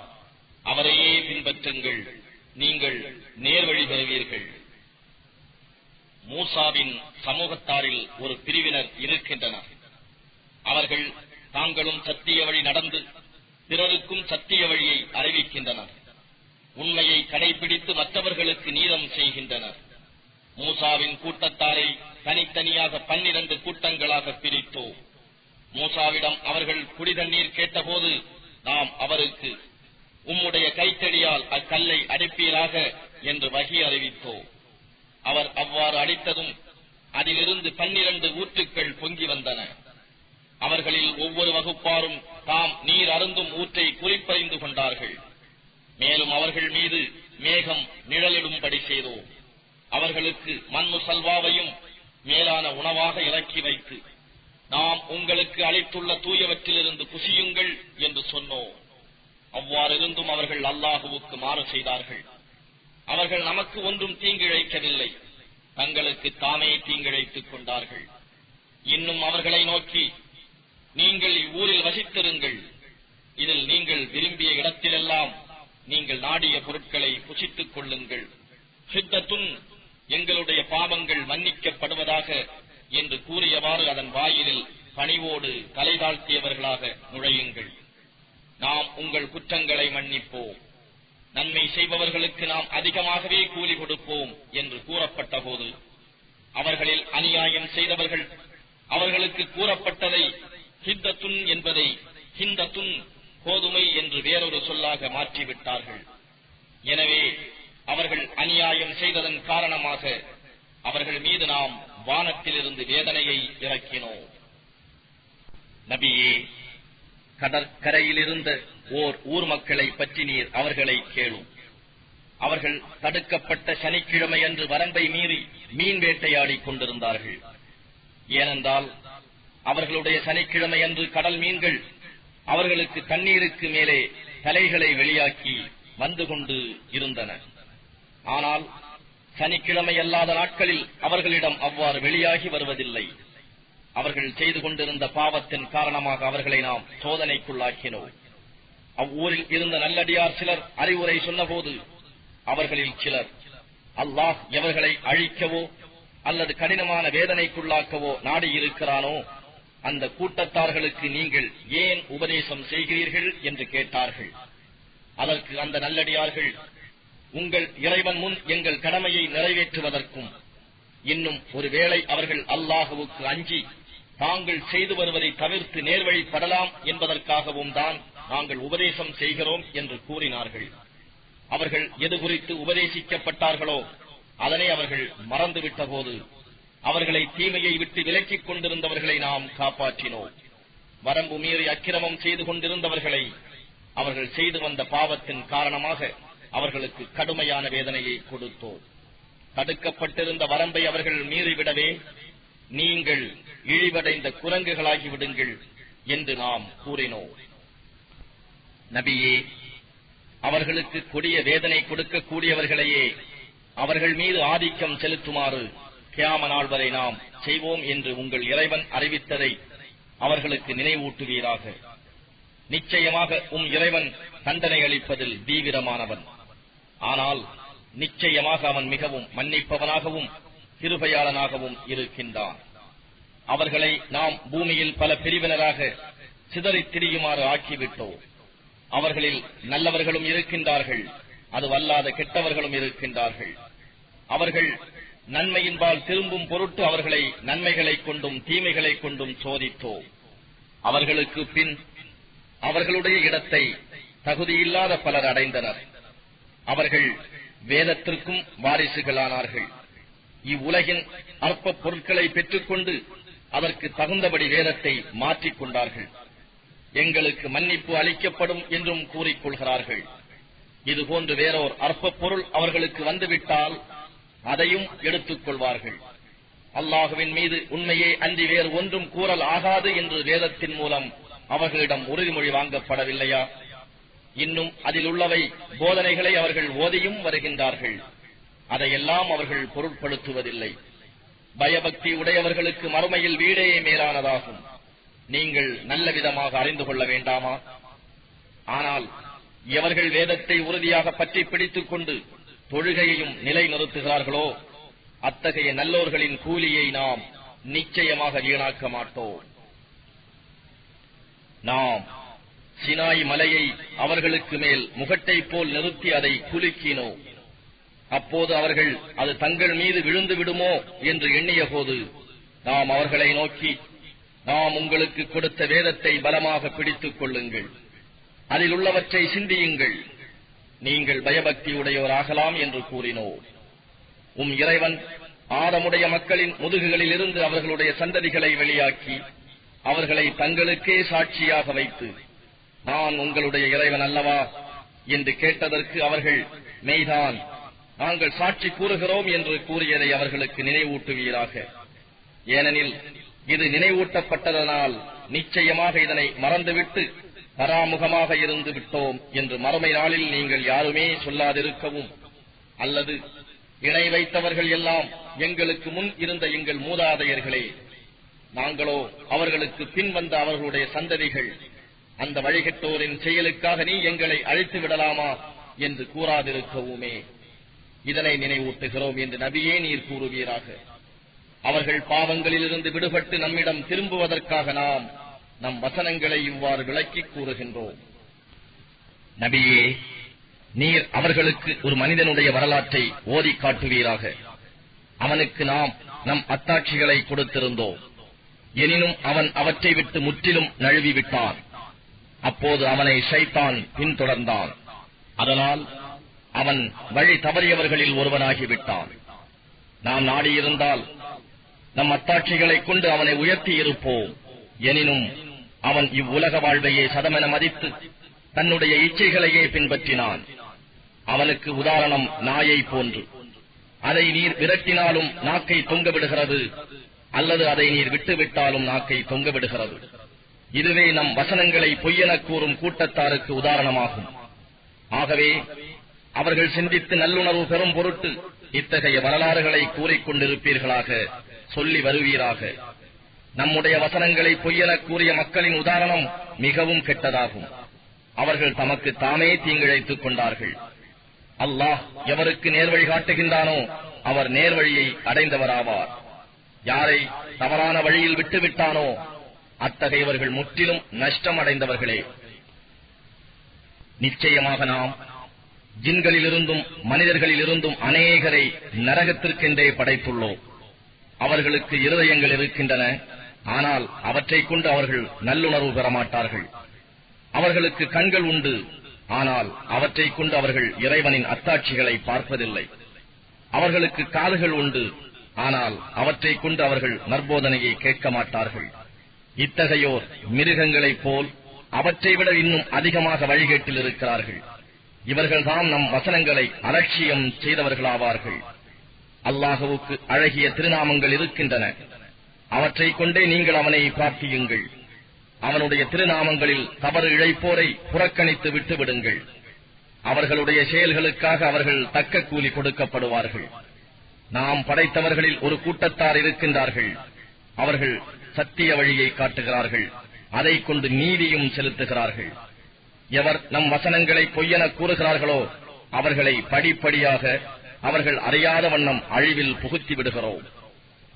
அவரையே பின்பற்றுங்கள், நீங்கள் நேர்வழி பெறுவீர்கள். மூசாவின் சமூகத்தாரில் ஒரு பிரிவினர் இருக்கின்றனர். அவர்கள் தாங்களும் சத்திய வழி நடந்து பிறருக்கும் சத்திய வழியை அறிவிக்கின்றனர். உண்மையை கடைபிடித்து மற்றவர்களுக்கு நீதம் செய்கின்றனர். மூசாவின் கூட்டத்தாரை தனித்தனியாக 12 கூட்டங்களாக பிரித்தோம். மூசாவிடம் அவர்கள் குடிதண்ணீர் கேட்டபோது நாம் அவருக்கு, உம்முடைய கைத்தடியால் அக்கல்லை அடிப்பீராக என்று வகி அறிவித்தோம். அவர் அவ்வாறு அடித்ததும் அதிலிருந்து 12 ஊற்றுக்கள் பொங்கி வந்தன. அவர்களில் ஒவ்வொரு வகுப்பாரும் தாம் நீர் அருந்தும் ஊற்றை குறிப்பறிந்து கொண்டார்கள். மேலும் அவர்கள் மீது மேகம் நிழலிடும்படி செய்தோம். அவர்களுக்கு மண்ணு சல்வாவையும் மேலான உணவாக இறக்கி வைத்து, நாம் உங்களுக்கு அளித்துள்ள தூயவற்றிலிருந்து புசியுங்கள் என்று சொன்னோம். அவ்வாறிருந்தும் அவர்கள் அல்லாஹுவுக்கு மாறு செய்தார்கள். அவர்கள் நமக்கு ஒன்றும் தீங்கிழைக்கவில்லை, தங்களுக்கு தாமே தீங்கிழைத்துக் கொண்டார்கள். இன்னும் அவர்களை நோக்கி, நீங்கள் இவ்வூரில் வசித்திருங்கள், இதில் நீங்கள் விரும்பிய இடத்திலெல்லாம் நீங்கள் நாடிய பொருட்களை புசித்துக் கொள்ளுங்கள். ஹித்தத்துன், எங்களுடைய பாவங்கள் மன்னிக்கப்படுவதாக என்று கூறியவாறு அதன் வாயிலில் பணிவோடு தலை தாழ்த்தியவர்களாக நுழையுங்கள். நாம் உங்கள் குற்றங்களை மன்னிப்போம், நன்மை செய்பவர்களுக்கு நாம் அதிகமாகவே கூலி கொடுப்போம் என்று கூறப்பட்ட போது அவர்களில் அநியாயம் செய்தவர்கள் அவர்களுக்கு கூறப்பட்டதை ஹித்தத்துன் என்பதை ஹிந்தத்துன், கோதுமை என்று வேறொரு சொல்லாக மாற்றிவிட்டார்கள். எனவே அவர்கள் அநியாயம் செய்ததன் காரணமாக அவர்கள் மீது நாம் வானத்திலிருந்து வேதனையை இறக்கினோம். நபியே, கடற்கரையில் இருந்த ஓர் ஊர் மக்களை பற்றி நீர் அவர்களை கேளும். அவர்கள் தடுக்கப்பட்ட சனிக்கிழமை அன்று வரம்பை மீறி மீன் வேட்டையாடிக் கொண்டிருந்தார்கள். ஏனென்றால் அவர்களுடைய சனிக்கிழமை அன்று கடல் மீன்கள் அவர்களுக்கு தண்ணீருக்கு மேலே தலைகளை வெளியாக்கி வந்து கொண்டு இருந்தன. ஆனால் சனிக்கிழமை அல்லாத நாட்களில் அவர்களிடம் அவ்வாறு வெளியாகி வருவதில்லை. அவர்கள் செய்து கொண்டிருந்த பாவத்தின் காரணமாக அவர்களை நாம் சோதனைக்குள்ளாக்கினோம். அவ்வூரில் இருந்த நல்லடியார் சிலர் அறிவுரை சொன்னபோது அவர்களில் சிலர், அல்லாஹ் எவர்களை அழிக்கவோ அல்லது கடினமான வேதனைக்குள்ளாக்கவோ நாடியிருக்கிறானோ அந்த கூட்டத்தார்களுக்கு நீங்கள் ஏன் உபதேசம் செய்கிறீர்கள் என்று கேட்டார்கள். அதற்கு அந்த நல்லடியார்கள், உங்கள் இறைவன் முன் எங்கள் கடமையை நிறைவேற்றுவதற்கும் இன்னும் ஒருவேளை அவர்கள் அல்லாஹுவுக்கு அஞ்சி தாங்கள் செய்து வருவதை தவிர்த்து நேர்வழிப்படலாம் என்பதற்காகவும் தான் நாங்கள் உபதேசம் செய்கிறோம் என்று கூறினார்கள். அவர்கள் எது குறித்து உபதேசிக்கப்பட்டார்களோ அதனை அவர்கள் மறந்துவிட்ட போது அவர்களை தீமையை விட்டு விலக்கிக் கொண்டிருந்தவர்களை நாம் காப்பாற்றினோம். வரம்பு மீறி அக்கிரமம் செய்து கொண்டிருந்தவர்களை அவர்கள் செய்து வந்த பாவத்தின் காரணமாக அவர்களுக்கு கடுமையான வேதனையை கொடுத்தோம். தடுக்கப்பட்டிருந்த வரம்பை அவர்கள் மீறிவிடவே நீங்கள் இழிவடைந்த குரங்குகளாகி விடுங்கள் என்று நாம் கூறினோம். நபியே, அவர்களுக்கு கொடிய வேதனை கொடுக்கக்கூடியவர்களையே அவர்கள் மீது ஆதிக்கம் செலுத்துமாறு கியாம நாள் வரை நாம் செய்வோம் என்று உங்கள் இறைவன் அறிவித்ததை அவர்களுக்கு நினைவூட்டுவீராக. நிச்சயமாக இறைவன் தண்டனை அளிப்பதில் தீவிரமானவன். ஆனால் நிச்சயமாக அவன் மிகவும் மன்னிப்பவனாகவும் கிருபையாளனாகவும் இருக்கின்றான். அவர்களை நாம் பூமியில் பல பிரிவினராக சிதறித் திரியுமாறு ஆக்கிவிட்டோம். அவர்களில் நல்லவர்களும் இருக்கின்றார்கள், அதுவல்லாத கெட்டவர்களும் இருக்கின்றார்கள். அவர்கள் நன்மையின்பால் திரும்பும் பொருட்டு அவர்களை நன்மைகளைக் கொண்டும் தீமைகளைக் கொண்டும் சோதித்தோம். அவர்களுக்கு பின் அவர்களுடைய இடத்தை தகுதியில்லாத பலர் அடைந்தனர். அவர்கள் வேதத்திற்கும் வாரிசுகளானார்கள். இவ்வுலகின் அற்ப பொருட்களை பெற்றுக்கொண்டு அதற்கு தகுந்தபடி வேதத்தை மாற்றிக் கொண்டார்கள். எங்களுக்கு மன்னிப்பு அளிக்கப்படும் என்றும் கூறிக்கொள்கிறார்கள். இதுபோன்று வேறோர் அற்ப பொருள் அவர்களுக்கு வந்துவிட்டால் அதையும் எடுத்துக் கொள்வார்கள். அல்லாஹுவின் மீது உண்மையே அன்றி வேறு ஒன்றும் கூறல் ஆகாது என்று வேதத்தின் மூலம் அவர்களிடம் உறுதிமொழி வாங்கப்படவில்லையா? இன்னும் அதில் உள்ளவை போதனைகளை அவர்கள் ஓதியும் வருகின்றார்கள். அதையெல்லாம் அவர்கள் பொருட்படுத்துவதில்லை. பயபக்தி உடையவர்களுக்கு மறுமையில் வீடே மேலானதாகும். நீங்கள் நல்ல விதமாக அறிந்து கொள்ள வேண்டாமா? ஆனால் எவர்கள் வேதத்தை உறுதியாக பற்றி பிடித்துக் கொண்டு தொழுகையையும் நிலைநிறுத்துகிறார்களோ அத்தகைய நல்லோர்களின் கூலியை நாம் நிச்சயமாக வீணாக்க மாட்டோம். நாம் சினாய் மலையை அவர்களுக்கு மேல் முகட்டை போல் நிறுத்தி அதை குலுக்கினோம். அப்போது அவர்கள் அது தங்கள் மீது விழுந்து விடுமோ என்று எண்ணிய போது நாம் அவர்களை நோக்கி, நாம் உங்களுக்கு கொடுத்த வேதத்தை பலமாக பிடித்துக் கொள்ளுங்கள், அதில் உள்ளவற்றை சிந்தியுங்கள், நீங்கள் பயபக்தியுடையோராகலாம் என்று கூறினோம். இறைவன் ஆதமுடைய மக்களின் முதுகுகளில் இருந்து அவர்களுடைய சந்ததிகளை வெளியாக்கி அவர்களை தங்களுக்கே சாட்சியாக வைத்து, நான் உங்களுடைய இறைவன் அல்லவா என்று கேட்டதற்கு அவர்கள், மெய்தான், நாங்கள் சாட்சி கூறுகிறோம் என்று கூறியதை அவர்களுக்கு நினைவூட்டுவீராக. ஏனெனில் இது நினைவூட்டப்பட்டதனால் நிச்சயமாக இதனை மறந்துவிட்டு பராமுகமாக இருந்து விட்டோம் என்று மறுமை நாளில் நீங்கள் யாருமே சொல்லாதிருக்கவும், அல்லது இணை வைத்தவர்கள் எல்லாம் எங்களுக்கு முன் இருந்த எங்கள் மூதாதையர்களே, நாங்களோ அவர்களுக்கு பின் வந்த அவர்களுடைய சந்ததிகள், அந்த வழிகட்டோரின் செயலுக்காக நீ எங்களை அழைத்து விடலாமா என்று கூறாதிருக்கவுமே இதனை நினைவூட்டுகிறோம் என்று நபியே நீர் கூறுவீராக. அவர்கள் பாவங்களிலிருந்து விடுபட்டு நம்மிடம் திரும்புவதற்காக நாம் நம் வசனங்களை இவ்வாறு விளக்கிக் கூறுகின்றோம். நபியே, நீர் அவர்களுக்கு ஒரு மனிதனுடைய வரலாற்றை ஓதி காட்டுவீராக. அவனுக்கு நாம் நம் அத்தாட்சிகளை கொடுத்திருந்தோம். எனினும் அவன் அவற்றை விட்டு முற்றிலும் நழுவிவிட்டான். அப்போது அவனை ஷைத்தான் பின்தொடர்ந்தான். அதனால் அவன் வழி தவறியவர்களில் ஒருவனாகிவிட்டான். நாம் நாடியிருந்தால் நம் அத்தாட்சிகளைக் கொண்டு அவனை உயர்த்தி இருப்போம். எனினும் அவன் இவ்வுலக வாழ்வையே சதமென மதித்து தன்னுடைய இச்சைகளையே பின்பற்றினான். அவனுக்கு உதாரணம் நாயை போன்று. அதை நீர் விரட்டினாலும் நாக்கை தொங்கவிடுகிறது, அல்லது அதை நீர் விட்டுவிட்டாலும் நாக்கை தொங்கவிடுகிறது. இதுவே நம் வசனங்களை பொய்யெனக் கூறும் கூட்டத்தாருக்கு உதாரணமாகும். ஆகவே அவர்கள் சிந்தித்து நல்லுணர்வு பெறும் பொருட்டு இத்தகைய வரலாறுகளை கூறிக்கொண்டிருப்பீர்களாக, சொல்லி வருவீராக. நம்முடைய வசனங்களை பொய்யெனக் கூறிய மக்களின் உதாரணம் மிகவும் கெட்டதாகும். அவர்கள் தமக்கு தாமே தீங்கிழைத்துக் கொண்டார்கள். அல்லாஹ் எவருக்கு நேர்வழி காட்டுகின்றானோ அவர் நேர்வழியை அடைந்தவராவார். யாரை தவறான வழியில் விட்டுவிட்டானோ அத்தகையவர்கள் முற்றிலும் நஷ்டம் அடைந்தவர்களே. நிச்சயமாக நாம் ஜின்களிலிருந்தும் மனிதர்களிலிருந்தும் அநேகரை நரகத்திற்கென்றே படைத்துள்ளோம். அவர்களுக்கு இருதயங்கள் இருக்கின்றன, ஆனால் அவற்றைக் கொண்டு அவர்கள் நல்லுணர்வு பெறமாட்டார்கள். அவர்களுக்கு கண்கள் உண்டு, ஆனால் அவற்றைக் கொண்டு அவர்கள் இறைவனின் அத்தாட்சிகளை பார்ப்பதில்லை. அவர்களுக்கு காதுகள் உண்டு, ஆனால் அவற்றைக் கொண்டு அவர்கள் நற்போதனையை கேட்க மாட்டார்கள். இத்தகையோர் மிருகங்களைப் போல் அவற்றை விட இன்னும் அதிகமாக வழிகேட்டில் இருக்கிறார்கள். இவர்கள்தான் நம் வசனங்களை அலட்சியம் செய்தவர்களாவார்கள். அல்லாஹுவுக்கு அழகிய திருநாமங்கள் இருக்கின்றன, அவற்றைக் கொண்டே நீங்கள் அவனை பிரார்த்தியுங்கள். அவனுடைய திருநாமங்களில் தவறு இழைப்போரை புறக்கணித்து விட்டுவிடுங்கள். அவர்களுடைய செயல்களுக்காக அவர்கள் தக்க கூலி கொடுக்கப்படுவார்கள். நாம் படைத்தவர்களில் ஒரு கூட்டத்தார் இருக்கின்றார்கள், அவர்கள் சத்திய வழியை காட்டுகிறார்கள், அதைக் கொண்டு நீதியும் செலுத்துகிறார்கள். எவர் நம் வசனங்களை பொய்யென கூறுகிறார்களோ அவர்களை படிப்படியாக அவர்கள் அறியாத வண்ணம் அழிவில் புகுத்தி விடுகிறோம்.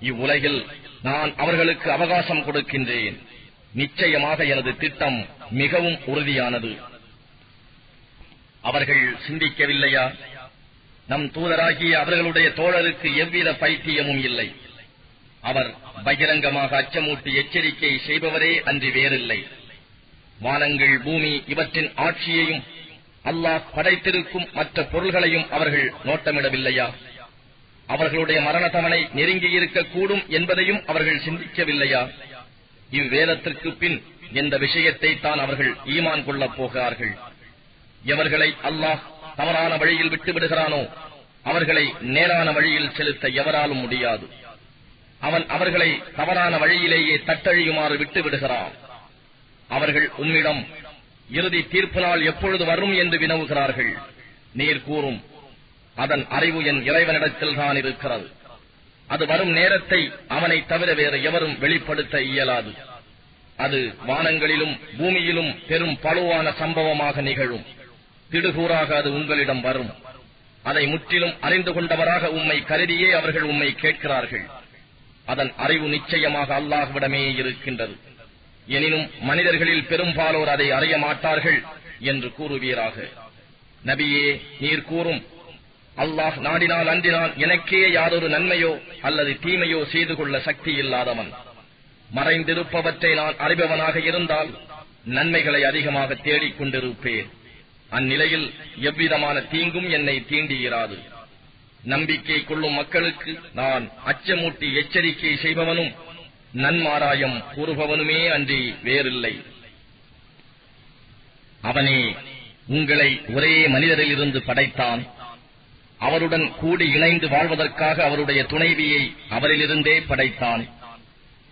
இவ்வுலகில் நான் அவர்களுக்கு அவகாசம் கொடுக்கின்றேன். நிச்சயமாக எனது திட்டம் மிகவும் உறுதியானது. அவர்கள் சிந்திக்கவில்லையா? நம் தூதராகிய அவர்களுடைய தோழருக்கு எவ்வித பைத்தியமும் இல்லை. அவர் பகிரங்கமாக அச்சமூட்டி எச்சரிக்கை செய்பவரே அன்றி வேறில்லை. வானங்கள், பூமி இவற்றின் ஆட்சியையும் அல்லாஹ் படைத்திருக்கும் மற்ற பொருள்களையும் அவர்கள் நோட்டமிடவில்லையா? அவர்களுடைய மரண தவணை நெருங்கியிருக்கக்கூடும் என்பதையும் அவர்கள் சிந்திக்கவில்லையா? இவ்வேதத்திற்கு பின் எந்த விஷயத்தை தான் அவர்கள் ஈமான் கொள்ளப் போகிறார்கள்? எவர்களை அல்லாஹ் தவறான வழியில் விட்டுவிடுகிறானோ அவர்களை நேரான வழியில் செலுத்த எவராலும் முடியாது. அவன் அவர்களை தவறான வழியிலேயே தட்டழியுமாறு விட்டுவிடுகிறான். அவர்கள் உம்மிடம் இறுதி தீர்ப்பு நாள் எப்பொழுது வரும் என்று வினவுகிறார்கள். நீர் கூறும், அதன் அறிவு என் இறைவனிடத்தில் தான் இருக்கிறது. அது வரும் நேரத்தை அவனை தவிர வேறு எவரும் வெளிப்படுத்த இயலாது. அது வானங்களிலும் பூமியிலும் பெரும் பழுவான சம்பவமாக நிகழும். திடுகூறாக அது உங்களிடம் வரும். அதை முற்றிலும் அறிந்து கொண்டவராக உம்மை கருதியே அவர்கள் உம்மை கேட்கிறார்கள். அதன் அறிவு நிச்சயமாக அல்லாஹ்விடமே இருக்கின்றது. எனினும் மனிதர்களில் பெரும்பாலோர் அதை அறிய மாட்டார்கள் என்று கூறுவீராக. நபியே, நீர் கூறும், அல்லாஹ் நாடினால் அன்றினால் எனக்கே யாதொரு நன்மையோ அல்லது தீமையோ செய்து கொள்ள சக்தி இல்லாதவன். மறைந்திருப்பவற்றை நான் அறிபவனாக இருந்தால் நன்மைகளை அதிகமாக தேடிக் கொண்டிருப்பேன். அந்நிலையில் எவ்விதமான தீங்கும் என்னை தீண்டியிராது. நம்பிக்கை கொள்ளும் மக்களுக்கு நான் அச்சமூட்டி எச்சரிக்கை செய்பவனும் நன்மாராயம் கூறுபவனுமே அன்றி வேறில்லை. அவனே உங்களை ஒரே மனிதரிலிருந்து படைத்தான். அவருடன் கூடி இணைந்து வாழ்வதற்காக அவருடைய துணைவியை அவரிலிருந்தே படைத்தான்.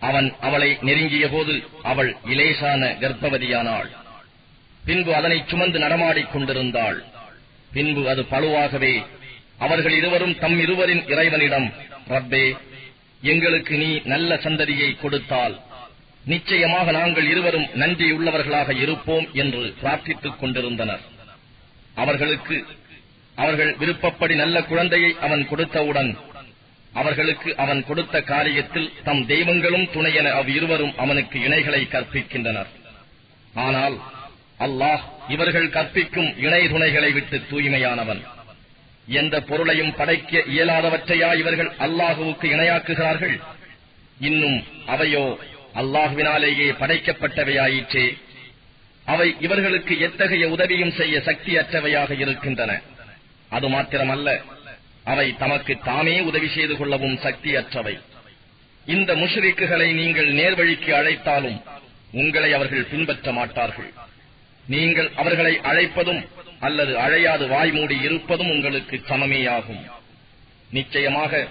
அவன் அவளை நெருங்கிய போது அவள் இலேசான கர்ப்பவதியானாள். பின்பு அதனை சுமந்து நடமாடிக் கொண்டிருந்தாள். பின்பு அது பழுவாகவே அவர்கள் இருவரும் தம் இருவரின் இறைவனிடம், ரப்பே, எங்களுக்கு நீ நல்ல சந்ததியை கொடுத்தால் நிச்சயமாக நாங்கள் இருவரும் நன்றியுள்ளவர்களாக இருப்போம் என்று பிரார்த்தித்துக் கொண்டிருந்தனர். அவர்களுக்கு அவர்கள் விருப்பப்படி நல்ல குழந்தையை அவன் கொடுத்தவுடன் அவர்களுக்கு அவன் கொடுத்த காரியத்தில் தம் தெய்வங்களும் துணையென அவ்விருவரும் அவனுக்கு இணைகளை கற்பிக்கின்றனர். ஆனால் அல்லாஹ் இவர்கள் கற்பிக்கும் இணை துணைகளை விட்டு தூய்மையானவன். எந்த பொருளையும் படைக்க இயலாதவற்றையா இவர்கள் அல்லாஹுவுக்கு இணையாக்குகிறார்கள்? இன்னும் அவையோ அல்லாஹுவினாலேயே படைக்கப்பட்டவையாயிற்றே. அவை இவர்களுக்கு எத்தகைய உதவியும் செய்ய சக்தியற்றவையாக இருக்கின்றன. அது மாத்திரமல்ல, அவை தமக்கு தாமே உதவி செய்து கொள்ளவும் சக்தியற்றவை. இந்த முஷ்ரிக்குகளை நீங்கள் நேர்வழிக்கு அழைத்தாலும் உங்களை அவர்கள் பின்பற்ற மாட்டார்கள். நீங்கள் அவர்களை அழைப்பதும் அல்லது அழையாது வாய்மூடி இருப்பதும் உங்களுக்கு சமமேயாகும். நிச்சயமாக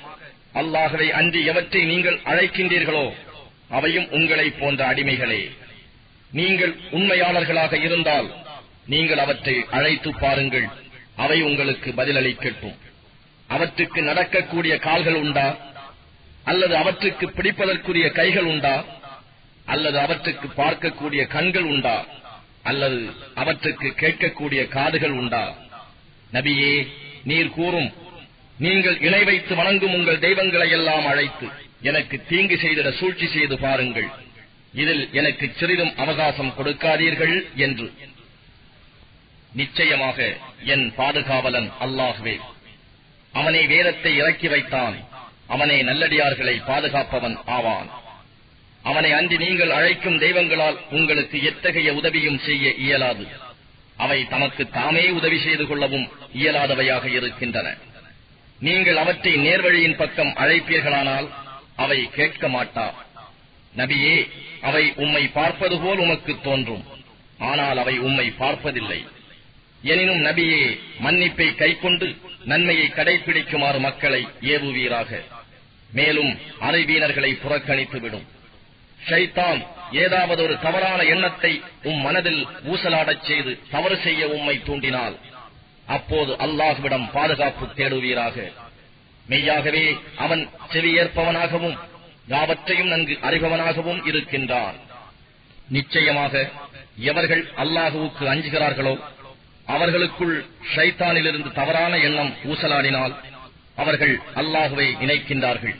அல்லாஹ்வை அன்றி எவற்றை நீங்கள் அழைக்கின்றீர்களோ அவையும் உங்களைப் போன்ற அடிமைகளே. நீங்கள் உண்மையாளர்களாக இருந்தால் நீங்கள் அவற்றை அழைத்து பாருங்கள், அவை உங்களுக்கு பதிலளிக்கட்டும். அவற்றுக்கு நடக்கக்கூடிய கால்கள் உண்டா, அல்லது அவற்றுக்கு பிடிப்பதற்குரிய கைகள் உண்டா, அல்லது அவற்றுக்கு பார்க்கக்கூடிய கண்கள் உண்டா, அல்லது அவற்றுக்கு கேட்கக்கூடிய காதுகள் உண்டா? நபியே, நீர் கூறும், நீங்கள் இணை வைத்து வணங்கும் உங்கள் தெய்வங்களை எல்லாம் அழைத்து எனக்கு தீங்கு செய்திட சூழ்ச்சி செய்து பாருங்கள், இதில் எனக்கு சிறிதும் அவகாசம் கொடுக்காதீர்கள் என்று. நிச்சயமாக என் பாதுகாவலன் அல்லாஹ்வே, அவனே வேதத்தை இறக்கி வைத்தான், அவனே நல்லடியார்களை பாதுகாப்பவன் ஆவான். அவனை அன்றி நீங்கள் அழைக்கும் தெய்வங்களால் உங்களுக்கு எத்தகைய உதவியும் செய்ய இயலாது. அவை தமக்கு தாமே உதவி செய்து கொள்ளவும் இயலாதவையாக இருக்கின்றன. நீங்கள் அவற்றை நேர்வழியின் பக்கம் அழைப்பீர்களானால் அவை கேட்க மாட்டா. நபியே, அவை உம்மை பார்ப்பது போல் உமக்கு தோன்றும், ஆனால் அவை உம்மை பார்ப்பதில்லை. எனினும் நபியே, மன்னிப்பை கைக்கொண்டு நன்மையை கடைபிடிக்குமாறு மக்களை ஏவுவீராக. மேலும் அறிவீனர்களை புறக்கணித்துவிடும். ஷைத்தான் ஏதாவது ஒரு தவறான எண்ணத்தை மனதில் ஊசலாடச் செய்து தவறு செய்ய உம்மை தூண்டினால் அப்போது அல்லாஹ்விடம் பாதுகாப்பு தேடுவீராக. மெய்யாகவே அவன் செவியேற்பவனாகவும் யாவற்றையும் நன்கு அறிபவனாகவும் இருக்கின்றான். நிச்சயமாக எவர்கள் அல்லாஹுவுக்கு அஞ்சுகிறார்களோ அவர்களுக்குள் ஷைத்தானிலிருந்து தவறான எண்ணம் ஊசலாடினால் அவர்கள் அல்லாஹுவை இணைக்கின்றார்கள்.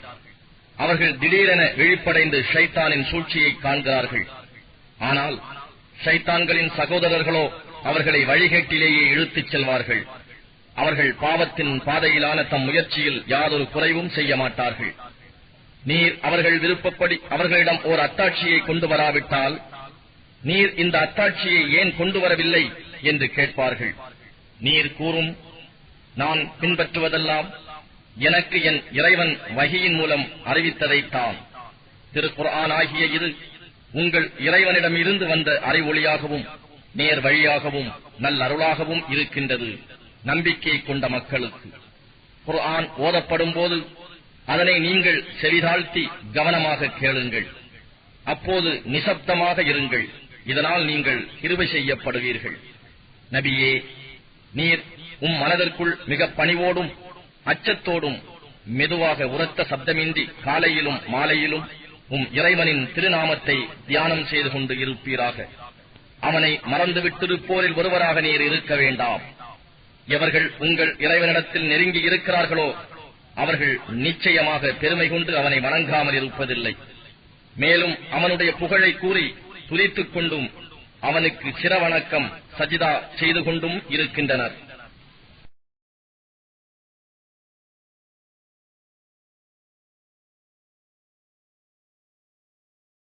அவர்கள் திடீரென விழிப்படைந்து ஷைத்தானின் சூழ்ச்சியை காண்கிறார்கள். ஆனால் ஷைத்தான்களின் சகோதரர்களோ அவர்களை வழிகேட்டிலேயே இழுத்துச் செல்வார்கள். அவர்கள் பாவத்தின் பாதையிலான தம் முயற்சியில் யாதொரு குறைவும் செய்ய மாட்டார்கள். நீர் அவர்கள் விருப்பப்படி அவர்களிடம் ஓர் அத்தாட்சியை கொண்டு வராவிட்டால் நீர் இந்த அத்தாட்சியை ஏன் கொண்டு வரவில்லை என்று கேட்பார்கள். நீர் கூறும், நான் பின்பற்றுவதெல்லாம் எனக்கு என் இறைவன் வஹியின் மூலம் அறிவித்ததைத்தான். திருக்குர்ஆன் ஆகிய இது உங்கள் இறைவனிடம் இருந்து வந்த அறிவொளியாகவும் நேர் வழியாகவும் நல்லருளாகவும் இருக்கின்றது நம்பிக்கை கொண்ட மக்களுக்கு. குர்ஆன் ஓதப்படும் போது அதனை நீங்கள் செவிதாழ்த்தி கவனமாக கேளுங்கள். அப்போது நிசப்தமாக இருங்கள். இதனால் நீங்கள் கிருபை செய்யப்படுவீர்கள். நபியே, நீர் மனதிற்குள் மிக பணிவோடும் அச்சத்தோடும் மெதுவாக உரத்த சப்தமின்றி காலையிலும் மாலையிலும் இறைவனின் திருநாமத்தை தியானம் செய்து கொண்டு இருப்பீராக. அவனை மறந்துவிட்டிருப்போரில் ஒருவராக நீர் இருக்க வேண்டாம். எவர்கள் உங்கள் இறைவனிடத்தில் நெருங்கி இருக்கிறார்களோ அவர்கள் நிச்சயமாக பெருமை கொண்டு அவனை வணங்காமல் இருப்பதில்லை. மேலும் அவனுடைய புகழை கூறி துதித்துக் கொண்டும் அவனுக்கு சிரவணக்கம் சஜிதா செய்து கொண்டும் இருக்கின்றனர்.